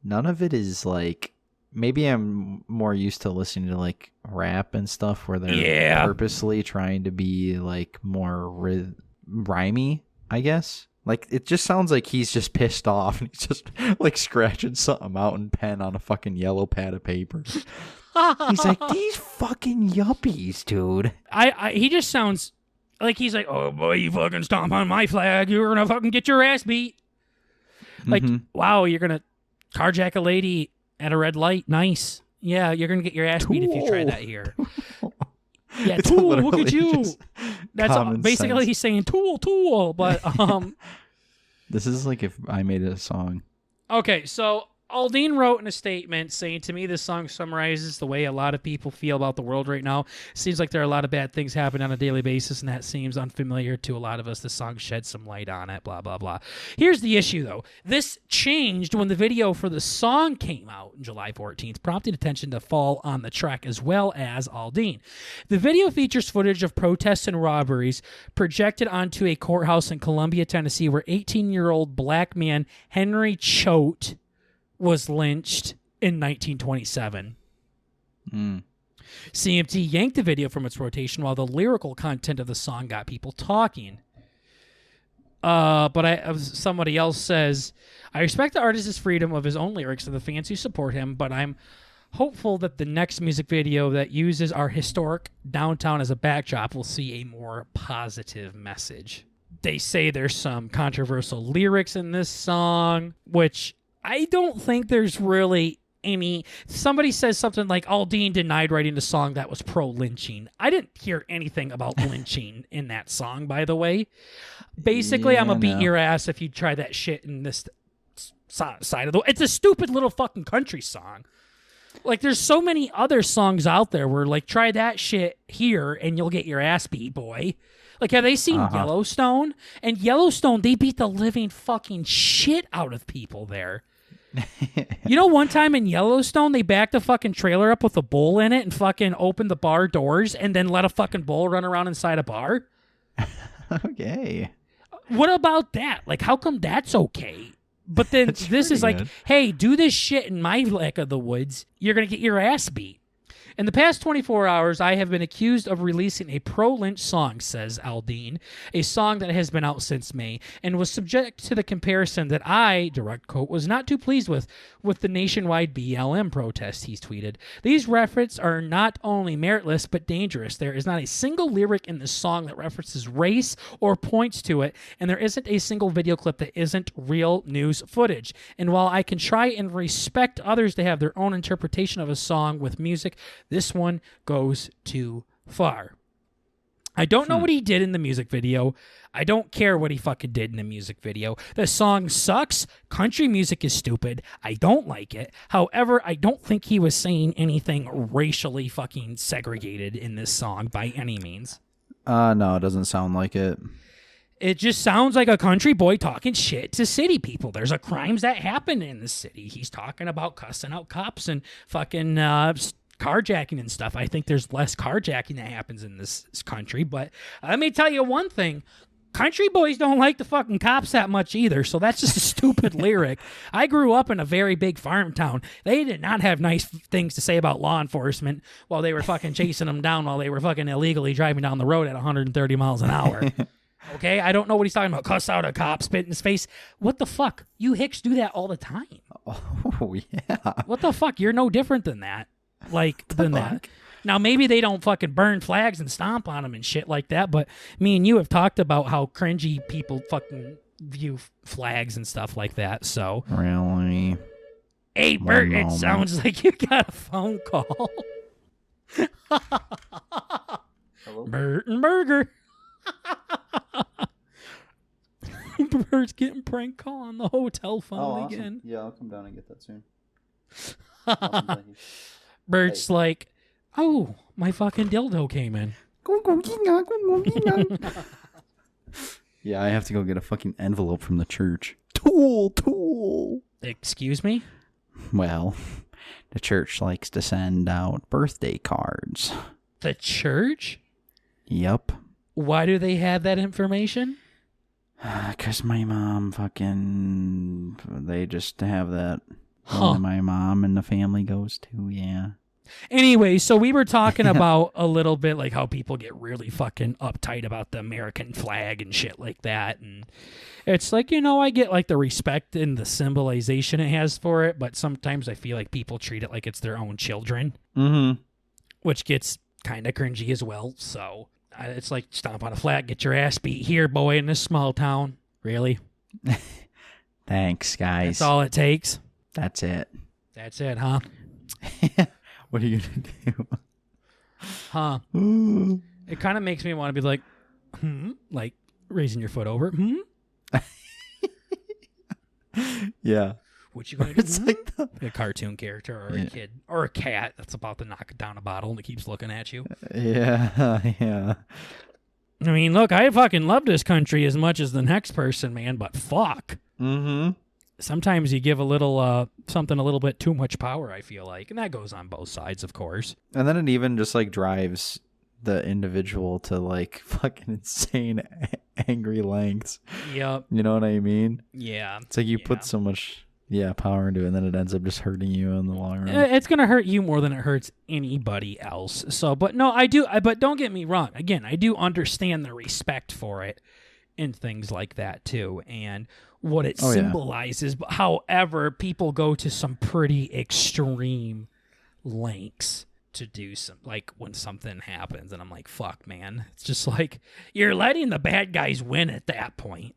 none of it is like, maybe I'm more used to listening to like rap and stuff where they're purposely trying to be like more rhymey, I guess. Like, it just sounds like he's just pissed off and he's just like scratching something out in pen on a fucking yellow pad of paper. He's like, these fucking yuppies, dude. He just sounds like he's like, oh boy, you fucking stomp on my flag, you're gonna fucking get your ass beat. Like, wow, you're gonna carjack a lady at a red light. Nice. Yeah, you're gonna get your ass beat if you try that here. Yeah, It's tool, look at literally you. just That's common basically sense. he's saying tool, but This is like if I made a song. okay, so Aldean wrote in a statement saying, to me, this song summarizes the way a lot of people feel about the world right now. Seems like there are a lot of bad things happening on a daily basis, and that seems unfamiliar to a lot of us. The song sheds some light on it, blah, blah, blah. Here's the issue, though. This changed when the video for the song came out on July 14th, prompting attention to fall on the track as well as Aldean. The video features footage of protests and robberies projected onto a courthouse in Columbia, Tennessee, where 18-year-old black man Henry Choate was lynched in 1927. CMT yanked the video from its rotation while the lyrical content of the song got people talking. But somebody else says, I respect the artist's freedom of his own lyrics and the fans who support him, but I'm hopeful that the next music video that uses our historic downtown as a backdrop will see a more positive message. They say there's some controversial lyrics in this song, which I don't think there's really any. Somebody says something like Aldean denied writing a song that was pro-lynching. I didn't hear anything about lynching in that song, by the way. Basically, I'm going to beat your ass if you try that shit in this side of the... It's a stupid little fucking country song. Like, there's so many other songs out there where, like, try that shit here and you'll get your ass beat, boy. Like, have they seen Yellowstone? And Yellowstone, they beat the living fucking shit out of people there. You know, one time in Yellowstone, they backed a fucking trailer up with a bull in it and fucking opened the bar doors and then let a fucking bull run around inside a bar? Okay. What about that? Like, how come that's okay? But then this is like, hey, do this shit in my neck of the woods. You're going to get your ass beat. In the past 24 hours, I have been accused of releasing a pro-lynch song, says Aldean, a song that has been out since May, and was subject to the comparison that I, direct quote, was not too pleased with the nationwide BLM protest, he's tweeted. These references are not only meritless, but dangerous. There is not a single lyric in this song that references race or points to it, and there isn't a single video clip that isn't real news footage. And while I can try and respect others to have their own interpretation of a song with music, this one goes too far. I don't know what he did in the music video. I don't care what he fucking did in the music video. The song sucks. Country music is stupid. I don't like it. However, I don't think he was saying anything racially fucking segregated in this song by any means. No, it doesn't sound like it. It just sounds like a country boy talking shit to city people. There's crimes that happen in the city. He's talking about cussing out cops and fucking carjacking and stuff. I think there's less carjacking that happens in this country, but let me tell you one thing. Country boys don't like the fucking cops that much either, so that's just a stupid lyric. I grew up in a very big farm town. They did not have nice things to say about law enforcement while they were fucking chasing them down while they were fucking illegally driving down the road at 130 miles an hour. Okay? I don't know what he's talking about. Cuss out a cop, spit in his face. What the fuck? You hicks do that all the time. Oh, yeah. What the fuck? You're no different than that. That. Now, maybe they don't fucking burn flags and stomp on them and shit like that, but me and you have talked about how cringy people fucking view flags and stuff like that, so. Really? Hey, Bert, it sounds like you got a phone call. Hello? Bert and Burger. Bert's getting prank call on the hotel phone again. Yeah, I'll come down and get that soon. Bert's like, oh, my fucking dildo came in. Yeah, I have to go get a fucking envelope from the church. Tool. Excuse me? Well, the church likes to send out birthday cards. The church? Yep. Why do they have that information? Because my mom they just have that. Huh. My mom and the family goes to, yeah. Anyway, so we were talking about a little bit like how people get really fucking uptight about the American flag and shit like that. And it's like, I get like the respect and the symbolization it has for it, but sometimes I feel like people treat it like it's their own children, which gets kind of cringy as well. So it's like stomp on a flag, get your ass beat here, boy, in this small town. Really? Thanks, guys. That's all it takes. That's it. That's it, huh? What are you going to do? Huh. It kind of makes me want to be like, like raising your foot over. Yeah. What you going to do? It's like a cartoon character or a kid or a cat that's about to knock down a bottle and it keeps looking at you. Yeah. I mean, look, I fucking love this country as much as the next person, man, but fuck. Sometimes you give a little something a little bit too much power, I feel like. And that goes on both sides, of course. And then it even just like drives the individual to like fucking insane angry lengths. Yep. You know what I mean? Yeah. It's like you put so much power into it, and then it ends up just hurting you in the long run. It's going to hurt you more than it hurts anybody else. So, but no, but don't get me wrong. Again, I do understand the respect for it and things like that too, and what it symbolizes. But however, people go to some pretty extreme lengths to do some, like when something happens, and I'm like, fuck, man. It's just like, you're letting the bad guys win at that point.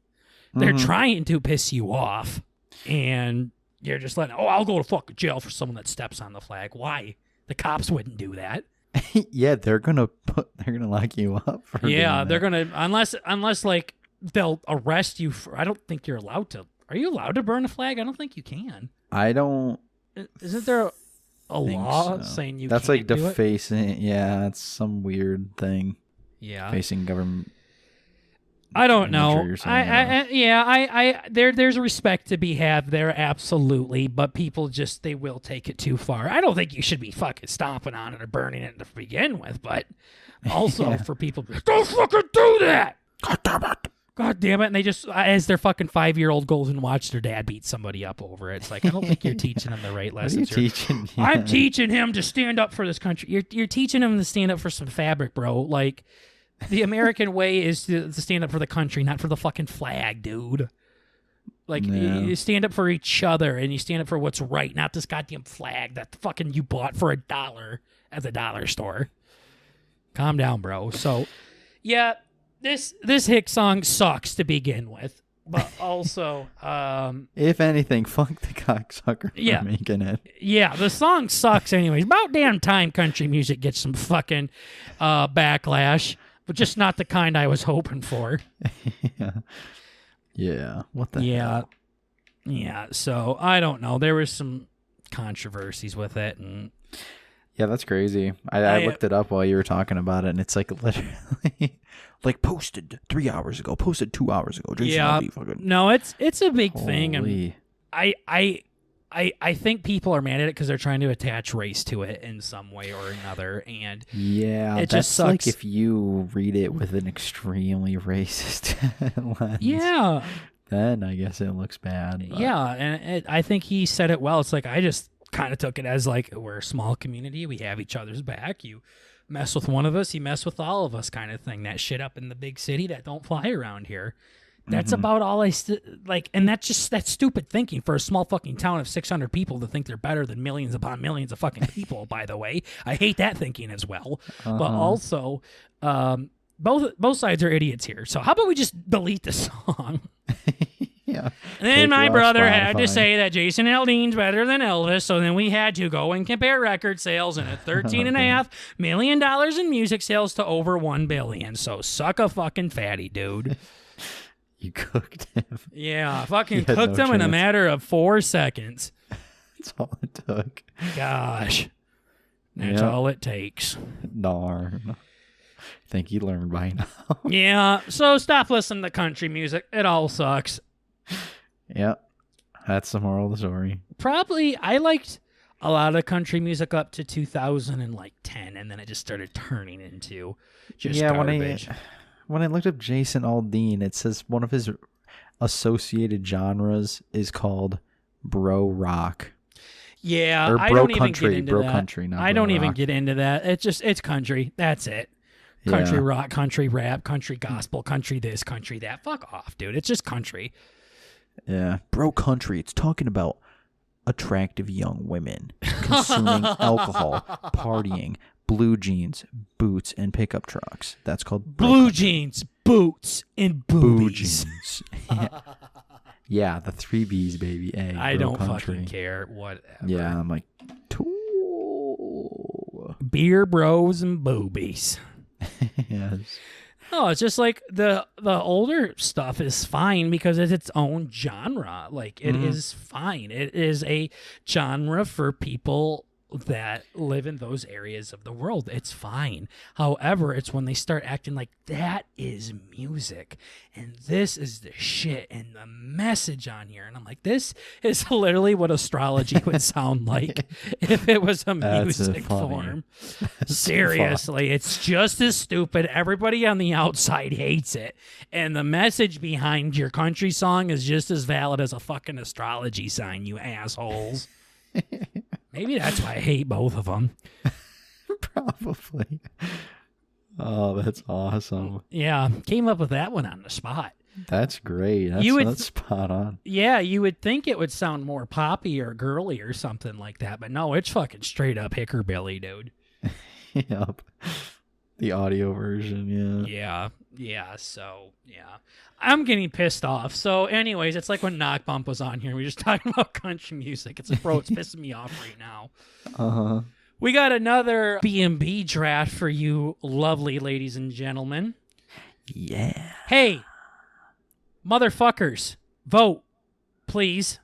They're trying to piss you off, and you're just letting, I'll go to fucking jail for someone that steps on the flag. Why? The cops wouldn't do that. Yeah, they're gonna lock you up for they're gonna, unless like they'll arrest you for, I don't think you're allowed to. Are you allowed to burn a flag? I don't think you can. I don't. Isn't there a law saying you That's can't like defacing. Yeah, it's some weird thing. Yeah, facing government. I don't know. There's respect to be had there, absolutely, but people just, they will take it too far. I don't think you should be fucking stomping on it or burning it to begin with, but also for people to be, don't fucking do that. God damn it. God damn it. And they just, as their fucking 5-year-old goes and watch their dad beat somebody up over it. It's like, I don't think you're teaching them the right lessons. What are you teaching? Yeah. I'm teaching him to stand up for this country. You're teaching him to stand up for some fabric, bro. Like, the American way is to stand up for the country, not for the fucking flag, dude. Like, you stand up for each other, and you stand up for what's right, not this goddamn flag that fucking you bought for $1 at the dollar store. Calm down, bro. So, yeah, this Hick song sucks to begin with, but also, if anything, fuck the cocksucker for making it. Yeah, the song sucks anyways. About damn time country music gets some fucking backlash. But just not the kind I was hoping for. Yeah. What the hell? Yeah, so I don't know. There was some controversies with it. And yeah, that's crazy. I looked it up while you were talking about it, and it's like literally like posted 3 hours ago, posted 2 hours ago. No, it's a big thing. And I think people are mad at it because they're trying to attach race to it in some way or another, and it just sucks. Like if you read it with an extremely racist lens, then I guess it looks bad. But. Yeah, and I think he said it well. It's like, I just kind of took it as like, we're a small community, we have each other's back. You mess with one of us, you mess with all of us, kind of thing. That shit up in the big city that don't fly around here. That's about all I like, and that's stupid thinking for a small fucking town of 600 people to think they're better than millions upon millions of fucking people. By the way, I hate that thinking as well. But also, both sides are idiots here. So how about we just delete the song? Yeah. And then my brother had to say that Jason Aldean's better than Elvis, so then we had to go and compare record sales and at $13.5 million in music sales to over $1 billion. So suck a fucking fatty, dude. You cooked him. Yeah, fucking cooked him in a matter of 4 seconds. That's all it took. Gosh. That's all it takes. Darn. I think you learned by now. Yeah, so stop listening to country music. It all sucks. Yep. That's the moral of the story. Probably, I liked a lot of country music up to 2010, and then it just started turning into just garbage. When I looked up Jason Aldean, it says one of his associated genres is called bro rock. Yeah, or bro I don't country, even get into bro that. Country, not I bro don't even rock. get into that. It's country. That's it. Country rock, country rap, country gospel, country this, country that. Fuck off, dude. It's just country. Yeah, bro country. It's talking about attractive young women consuming alcohol, partying, blue jeans, boots, and pickup trucks. That's called blue jeans, boots, and boobies. Yeah, the 3 B's, baby. Hey, I don't country. fucking care. Whatever. Yeah, I'm like, beer, bros, and boobies. Yes. No, it's just like the older stuff is fine because it's its own genre. Like, it is fine. It is a genre for people that live in those areas of the world. It's fine. However, it's when they start acting like that is music and this is the shit and the message on here. And I'm like, this is literally what astrology would sound like if it was a music form. Seriously, it's just as stupid. Everybody on the outside hates it. And the message behind your country song is just as valid as a fucking astrology sign, you assholes. Maybe that's why I hate both of them. Probably. Oh, that's awesome. Yeah, came up with that one on the spot. That's great. That's spot on. Yeah, you would think it would sound more poppy or girly or something like that, but no, it's fucking straight up hickerbilly, dude. Yep. The audio version, yeah. So I'm getting pissed off. So anyways, it's like when Knock Bump was on here. We were just talking about country music. It's like, bro, it's pissing me off right now. Uh-huh. We got another B&B draft for you lovely ladies and gentlemen. Yeah. Hey, motherfuckers, vote, please.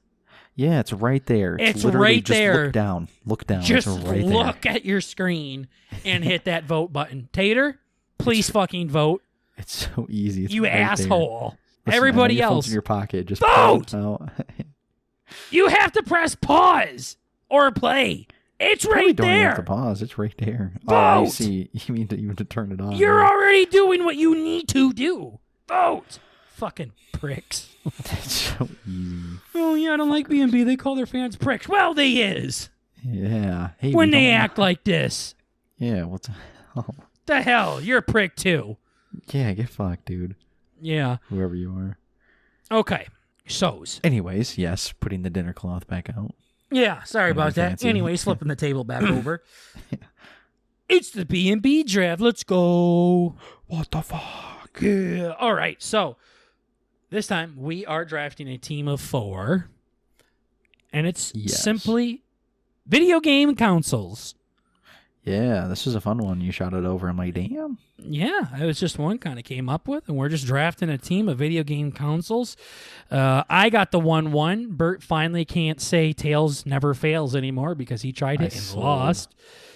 Yeah, it's right there. It's right just there. Look down. Look down. Just it's right look there. at your screen and hit that vote button. Tater, please fucking vote. It's so easy. It's you right asshole. Listen, everybody your else. Phone's in your pocket. Just vote. Out. You have to press pause or play. It's right don't there. You have to pause. It's right there. Vote. Oh, I see. You mean to turn it on. You're right? already doing what you need to do. Vote. Fucking pricks. It's so easy. Oh, yeah, I don't like B&B. They call their fans pricks. Well, they is. Yeah. Hey, when they act like this. Yeah, what the hell? The hell? You're a prick, too. Yeah, get fucked, dude. Yeah. Whoever you are. Okay. So's. Anyways, yes, putting the dinner cloth back out. Yeah, sorry about that. Fancy. Anyways, flipping the table back over. It's the B&B draft. Let's go. What the fuck? Yeah. All right, so this time we are drafting a team of 4, and it's simply video game consoles. Yeah, this is a fun one. You shot it over. I'm like, damn. Yeah, it was just one kind of came up with, and we're just drafting a team of video game consoles. I got the 1-1. Bert finally can't say Tails never fails anymore because he tried it and lost.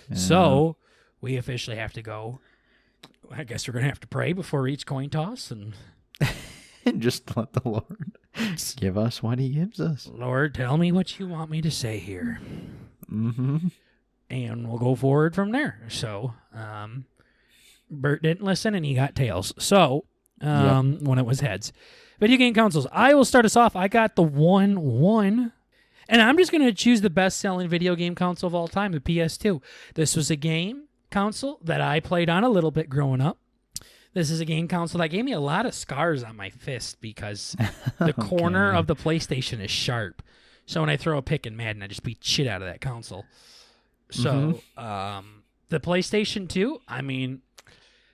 Yeah. So we officially have to go. I guess we're going to have to pray before each coin toss and just let the Lord give us what he gives us. Lord, tell me what you want me to say here. Mm-hmm. And we'll go forward from there. So, Bert didn't listen, and he got tails. So, when it was heads. Video game consoles. I will start us off. I got the 1-1. And I'm just going to choose the best-selling video game console of all time, the PS2. This was a game console that I played on a little bit growing up. This is a game console that gave me a lot of scars on my fist because the corner of the PlayStation is sharp. So when I throw a pick in Madden, I just beat shit out of that console. So, the PlayStation 2, I mean,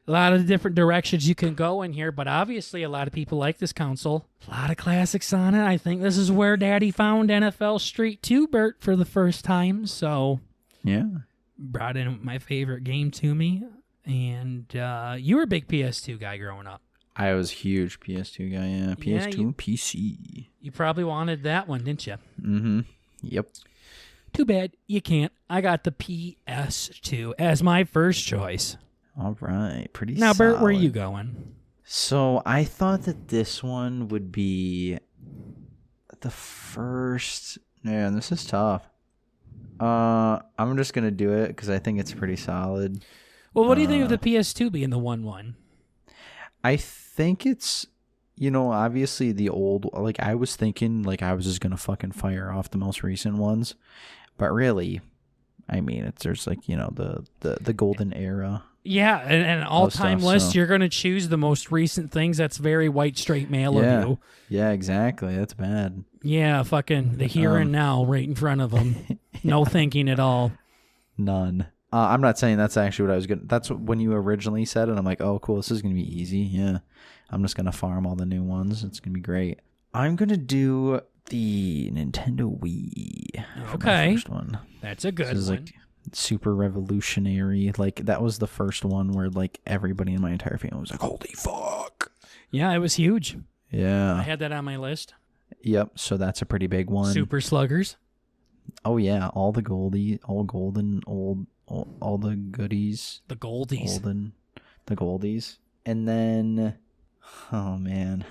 a lot of different directions you can go in here, but obviously a lot of people like this console. A lot of classics on it. I think this is where Daddy found NFL Street 2, Bert, for the first time. So, yeah, brought in my favorite game to me. And you were a big PS2 guy growing up. I was a huge PS2 guy, yeah. PS2 and PC. You probably wanted that one, didn't you? Mm-hmm. Yep. Too bad you can't. I got the PS2 as my first choice. All right. Pretty Now, solid. Bert, where are you going? So I thought that this one would be the first. Yeah, this is tough. I'm just going to do it because I think it's pretty solid. Well, what do you think of the PS2 being the 1-1? I think it's, obviously the old, like I was thinking like I was just going to fucking fire off the most recent ones. But really, I mean, there's like, the golden era. Yeah, and an all-time list, you're going to choose the most recent things. That's very white, straight male of you. Yeah, exactly. That's bad. Yeah, fucking the here and now right in front of them. No thinking at all. None. I'm not saying that's actually what I was going to... That's when you originally said it. I'm like, oh, cool, this is going to be easy. Yeah, I'm just going to farm all the new ones. It's going to be great. I'm going to do the Nintendo Wii. Okay. First one. That's a good one. Like super revolutionary. Like, that was the first one where, like, everybody in my entire family was like, holy fuck. Yeah, it was huge. Yeah. I had that on my list. Yep, so that's a pretty big one. Super Sluggers. Oh yeah, all the all golden, all the goodies. The goldies. The goldies. And then, oh man.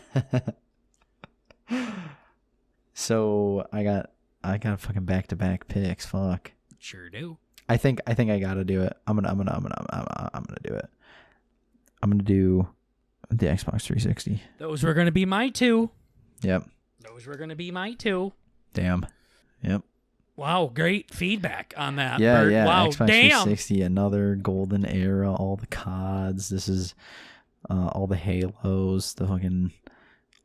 So I got fucking back-to-back picks. Fuck. Sure do. I think I gotta do it. I'm gonna do it. I'm gonna do the Xbox 360. Those were gonna be my two. Yep. Those were gonna be my two. Damn. Yep. Wow, great feedback on that. Yeah, Bert. yeah. Wow, Xbox damn. 360, another golden era. All the CODs. This is all the Halos. The fucking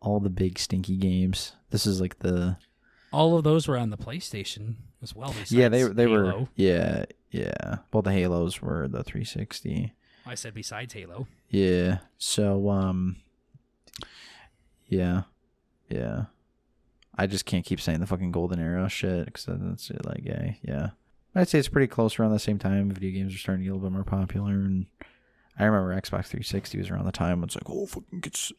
all the big stinky games. This is like the. All of those were on the PlayStation as well. Yeah, they Halo. were. Yeah, yeah. Well, the Halos were the 360. I said besides Halo. Yeah. So yeah. I just can't keep saying the fucking golden era shit because that's like yeah. I'd say it's pretty close around the same time. Video games are starting to get a little bit more popular, and I remember Xbox 360 was around the time when it's like, oh, fucking gets,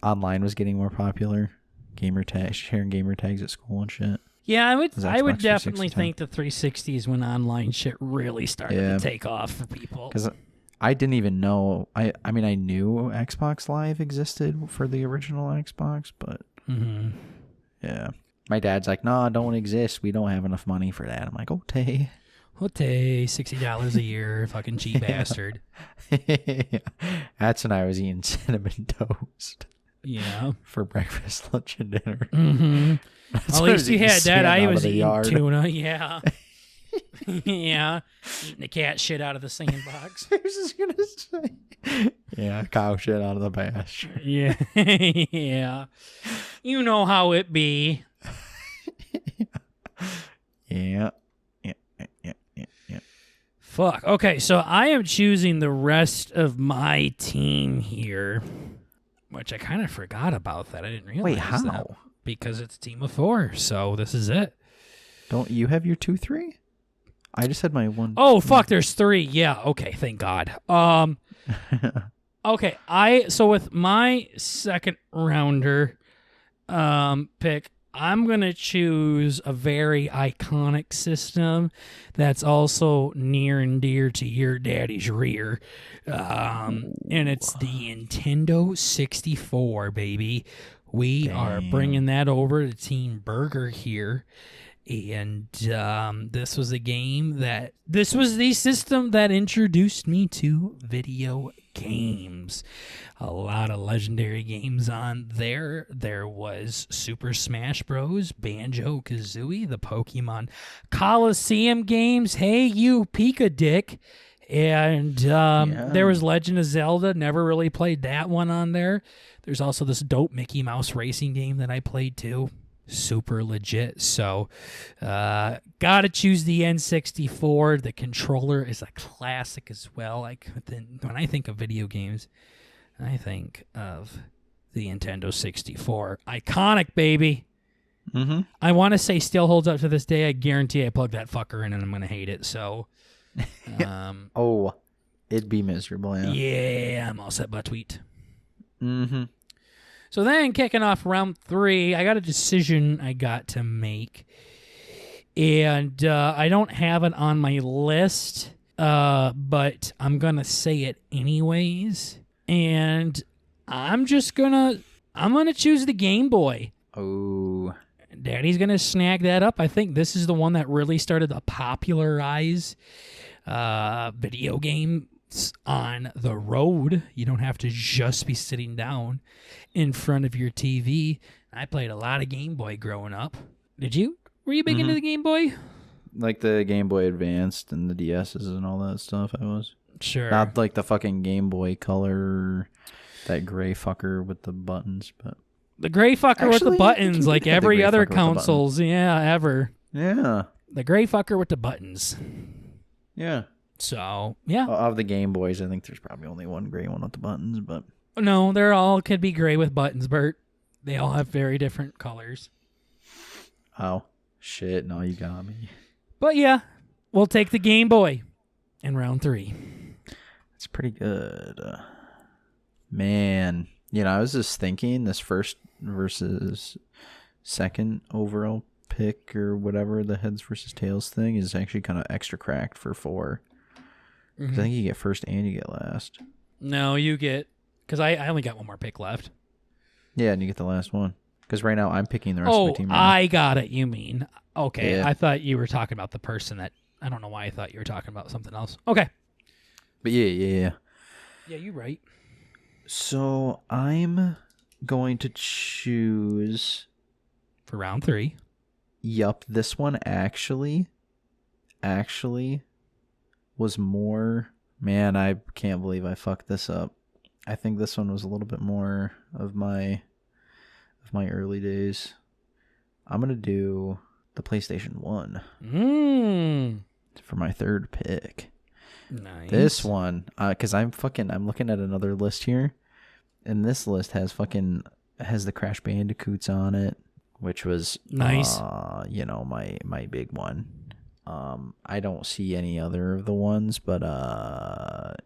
online was getting more popular. Gamer tags, sharing gamer tags at school and shit. Yeah, I would definitely think the 360 is when online shit really started to take off for people. Because I didn't even know. I mean, I knew Xbox Live existed for the original Xbox, but yeah. My dad's like, "No, it don't exist. We don't have enough money for that." I'm like, "Okay." $60 a year, fucking cheap bastard. That's when I was eating cinnamon toast. Yeah. For breakfast, lunch, and dinner. Mm-hmm. At least you had that. I was eating tuna. Yeah. Yeah. Eating the cat shit out of the sandbox. I was just going to say. Yeah, cow shit out of the pasture. Yeah. Yeah. You know how it be. Yeah. Fuck. Okay, so I am choosing the rest of my team here, which I kind of forgot about that. I didn't realize. Wait, how? That because it's a team of 4, so this is it. Don't you have your 2-3? I just had my 1. Oh, fuck, there's 3. Yeah, okay, thank God. Okay, so with my second rounder pick, I'm going to choose a very iconic system that's also near and dear to your daddy's rear. And it's the Nintendo 64, baby. We are bringing that over to Team Burger here. And this was the system that introduced me to video games. A lot of legendary games on there. There was Super Smash Bros, Banjo-Kazooie, the Pokemon Coliseum games, Hey You Pika Dick, and there was Legend of Zelda. Never really played that one on there. There's also this dope Mickey Mouse racing game that I played too. Super legit. So gotta choose the N64. The controller is a classic as well. When I think of video games, I think of the Nintendo 64. Iconic, baby. Mm-hmm. I want to say still holds up to this day. I guarantee I plug that fucker in and I'm going to hate it. So, oh, it'd be miserable, yeah. Yeah, I'm all set by tweet. Mm-hmm. So then kicking off round 3, I got a decision I got to make. And I don't have it on my list, but I'm going to say it anyways. And I'm gonna choose the Game Boy. Oh. Daddy's gonna snag that up. I think this is the one that really started to popularize video games on the road. You don't have to just be sitting down in front of your TV. I played a lot of Game Boy growing up. Did you? Were you big into the Game Boy? Like the Game Boy Advanced and the DS's and all that stuff, I was. Sure. Not like the fucking Game Boy Color, that gray fucker with the buttons, but the gray fucker with the buttons, like every other consoles, ever. Yeah. The gray fucker with the buttons. Yeah. So, yeah. Of the Game Boys, I think there's probably only one gray one with the buttons, but no, they're all could be gray with buttons, Bert. They all have very different colors. Oh, shit. No, you got me. But yeah, we'll take the Game Boy in round 3. It's pretty good. Man, I was just thinking this first versus second overall pick or whatever, the heads versus tails thing, is actually kind of extra cracked for 4. Because I think you get first and you get last. No, you get... Because I only got one more pick left. Yeah, and you get the last one. Because right now I'm picking the rest of my team. I got it, you mean. Okay, yeah. I thought you were talking about the person that... I don't know why I thought you were talking about something else. Okay. But yeah. Yeah, you're right. So I'm going to choose... For round 3. Yup, this one actually was more... Man, I can't believe I fucked this up. I think this one was a little bit more of my early days. I'm going to do the PlayStation 1 for my third pick. Nice. This one, because I'm looking at another list here, and this list has the Crash Bandicoots on it, which was nice. My big one. I don't see any other of the ones, but I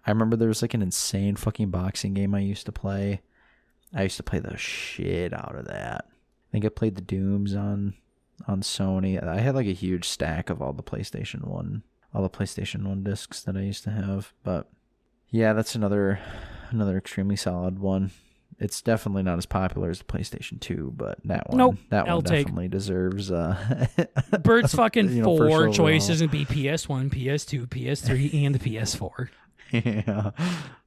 remember there was like an insane fucking boxing game I used to play. I used to play the shit out of that. I think I played the Dooms on Sony. I had like a huge stack of all the PlayStation 1 discs that I used to have. But yeah, that's another extremely solid one. It's definitely not as popular as the PlayStation 2, but that one definitely deserves Bert's fucking 4 choices would be PS1, PS2, PS3, and the PS4. Yeah.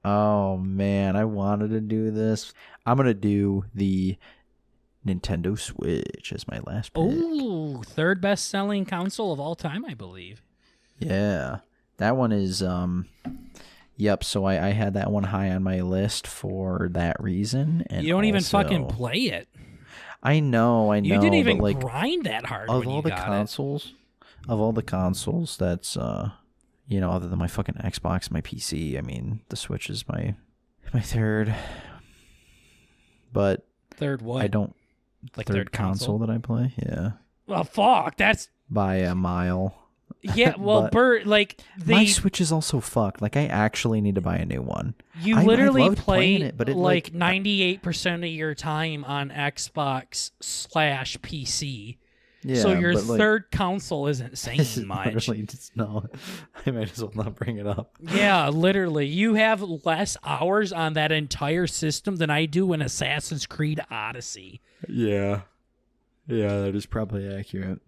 Oh man, I wanted to do this. I'm gonna do the Nintendo Switch as my last pick. Oh, third best selling console of all time, I believe. Yeah. That one is yep, so I had that one high on my list for that reason. And you don't even fucking play it. I know. You didn't even grind that hard of when all you the got consoles. it. Of all the consoles, that's other than my fucking Xbox, my PC. I mean, the Switch is my third. But third what? I don't like third console that I play. Yeah. Well, fuck. That's by a mile. Yeah, well, Bert, my Switch is also fucked. Like, I actually need to buy a new one. You literally play it, but 98% of your time on Xbox/PC. Yeah, so your third console isn't saying much. No, I might as well not bring it up. Yeah, literally. You have less hours on that entire system than I do in Assassin's Creed Odyssey. Yeah. Yeah, that is probably accurate.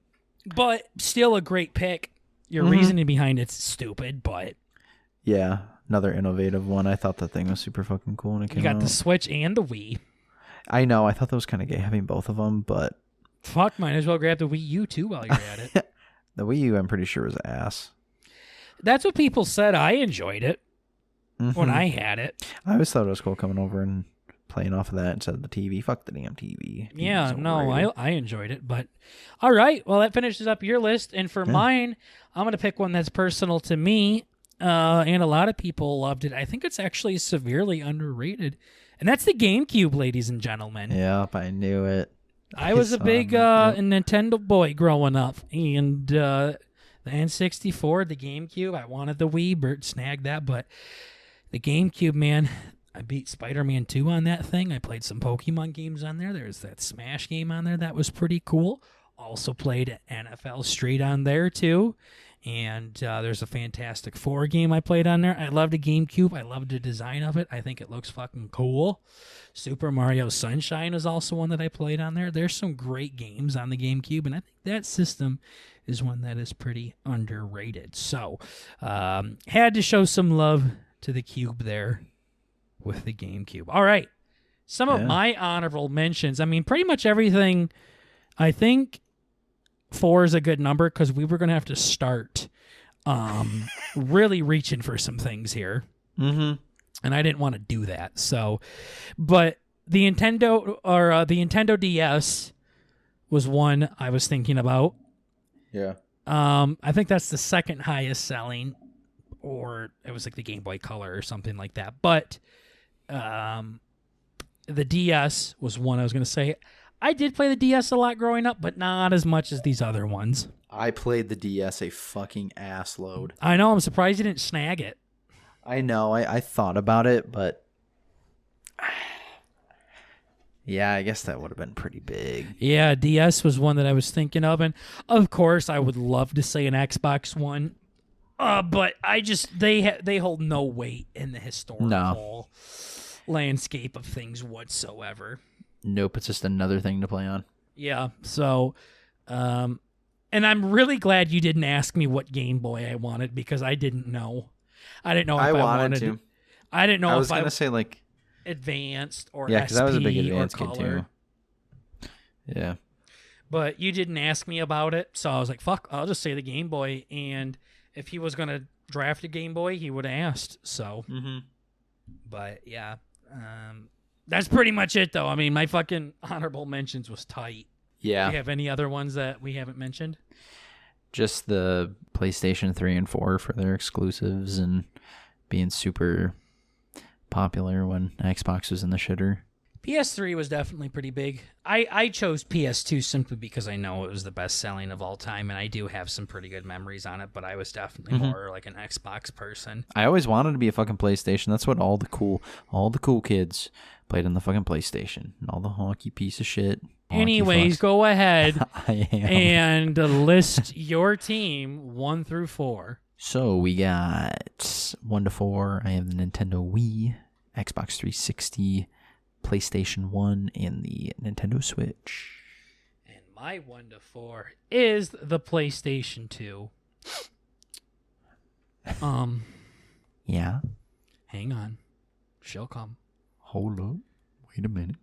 But still a great pick. Your reasoning behind it's stupid, but... Yeah, another innovative one. I thought that thing was super fucking cool when it came out. You got the Switch and the Wii. I know. I thought that was kind of gay having both of them, but... Fuck, might as well grab the Wii U too while you're at it. The Wii U, I'm pretty sure, was ass. That's what people said. I enjoyed it when I had it. I always thought it was cool coming over and playing off of that instead of the TV. Fuck the damn TV. Yeah, no, I enjoyed it. But all right, well, that finishes up your list. And for mine, I'm going to pick one that's personal to me. And a lot of people loved it. I think it's actually severely underrated. And that's the GameCube, ladies and gentlemen. Yep, I knew it. I was a big Nintendo boy growing up, and the N64, the GameCube, I wanted the Wii. Bert snagged that, but the GameCube, man, I beat Spider-Man 2 on that thing. I played some Pokemon games on there. There's that Smash game on there that was pretty cool. Also played NFL Street on there, too. And there's a Fantastic Four game I played on there. I love the GameCube. I love the design of it. I think it looks fucking cool. Super Mario Sunshine is also one that I played on there. There's some great games on the GameCube, and I think that system is one that is pretty underrated. So, had to show some love to the Cube there with the GameCube. All right. Some of my honorable mentions. I mean, pretty much everything, I think 4 is a good number because we were going to have to start really reaching for some things here. Mm-hmm. And I didn't want to do that. So, but the Nintendo DS was one I was thinking about. Yeah. I think that's the second highest selling, or it was like the Game Boy Color or something like that. But the DS was one I was going to say. I did play the DS a lot growing up, but not as much as these other ones. I played the DS a fucking ass load. I know. I'm surprised you didn't snag it. I know. I thought about it, but Yeah, I guess that would have been pretty big. Yeah, DS was one that I was thinking of, and of course I would love to say an Xbox One, but I just they hold no weight in the historical landscape of things whatsoever. Nope, it's just another thing to play on. Yeah, so, and I'm really glad you didn't ask me what Game Boy I wanted because I didn't know. I didn't know if I wanted to. I didn't know I was going to say like advanced or yeah, because I was a big advanced kid color. too. Yeah. But you didn't ask me about it, so I was like, fuck, I'll just say the Game Boy. And if he was going to draft a Game Boy, he would have asked. So, But yeah, that's pretty much it, though. I mean, my fucking honorable mentions was tight. Yeah. Do you have any other ones that we haven't mentioned? Just the PlayStation 3 and 4 for their exclusives and being super popular when Xbox was in the shitter. PS3 was definitely pretty big. I chose PS2 simply because I know it was the best selling of all time, and I do have some pretty good memories on it, but I was definitely more like an Xbox person. I always wanted to be a fucking PlayStation. That's what all the cool kids played on the fucking PlayStation. And all the honky piece of shit. Anyways, go ahead I am. and list your team 1 through 4. So we got 1 to 4. I have the Nintendo Wii, Xbox 360, PlayStation 1, and the Nintendo Switch. And my 1 to 4 is the PlayStation 2. Yeah. Hang on. She'll come. Hold up. Wait a minute.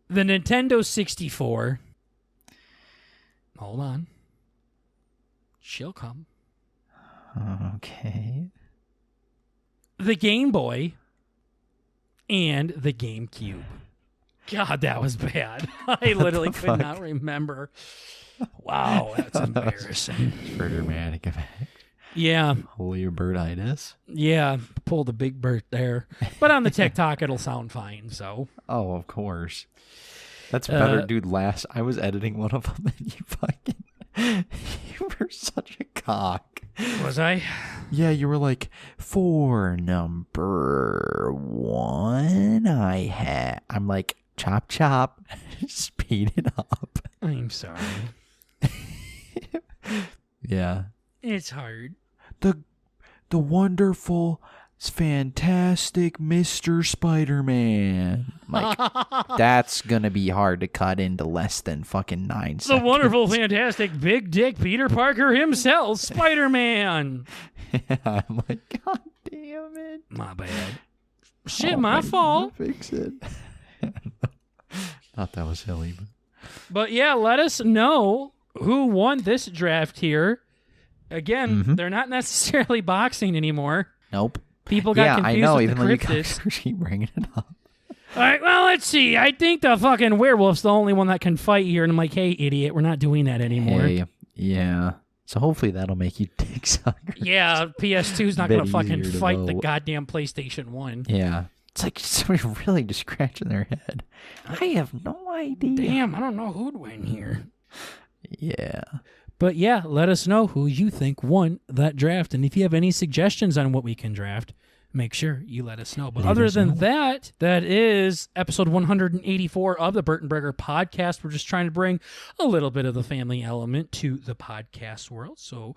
The Nintendo 64. Hold on. She'll come. Okay. The Game Boy and the GameCube. God, that was bad. I literally could not remember. Wow, that's embarrassing. For dramatic effect. Yeah. Holy birditis. Yeah, pulled a big bird there. But on the TikTok, it'll sound fine, so. Oh, of course. That's better, dude. I was editing one of them and you were such a cock. Was I? Yeah, you were like, for number 1, I'm like, chop, chop, speed it up. I'm sorry. Yeah. It's hard. The wonderful, fantastic Mr. Spider-Man. Like, that's gonna be hard to cut into less than fucking 9 seconds. The wonderful, fantastic, big dick Peter Parker himself, Spider-Man. Yeah, I'm like, God damn it. My bad. Shit, my fault. Fix it. Thought that was silly. But yeah, let us know who won this draft here. Again, they're not necessarily boxing anymore. Nope. People got confused I know, with even the though you cryptids. keep bringing it up. All right, well, let's see. I think the fucking werewolf's the only one that can fight here. And I'm like, hey, idiot, we're not doing that anymore. Hey, yeah. So hopefully that'll make you dick suckers. Yeah, PS2's not going to fucking fight the vote. goddamn PlayStation 1. Yeah. It's like somebody really just scratching their head. I have no idea. Damn, I don't know who'd win here. Yeah. But yeah, let us know who you think won that draft. And if you have any suggestions on what we can draft, make sure you let us know. But other than that, that is episode 184 of the Burt and Breger podcast. We're just trying to bring a little bit of the family element to the podcast world. So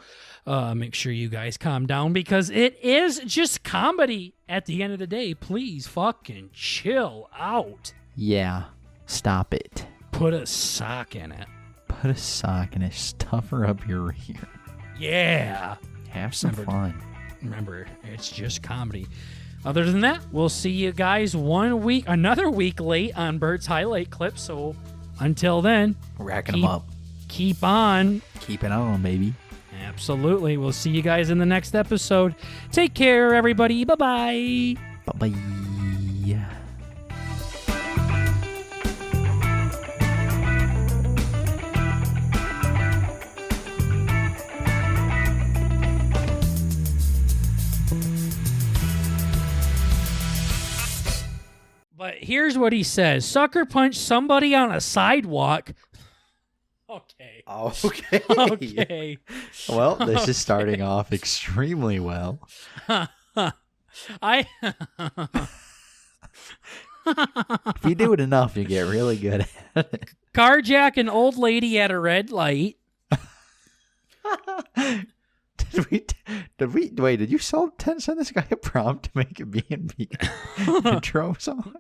make sure you guys calm down because it is just comedy at the end of the day. Please fucking chill out. Yeah. Stop it. Put a sock in it. Put a sock in it. Stuffer up your ear. Yeah. Have some fun. Remember, it's just comedy. Other than that, we'll see you guys another week late on Bert's highlight clip. So until then, racking them up. Keep on. Keep it on, baby. Absolutely. We'll see you guys in the next episode. Take care, everybody. Bye-bye. Bye-bye. But here's what he says. Sucker punch somebody on a sidewalk. Okay. Okay. Okay. Well, this is starting off extremely well. If you do it enough, you get really good at it. Carjack an old lady at a red light. Did you send this guy a prompt to make a B&B intro song?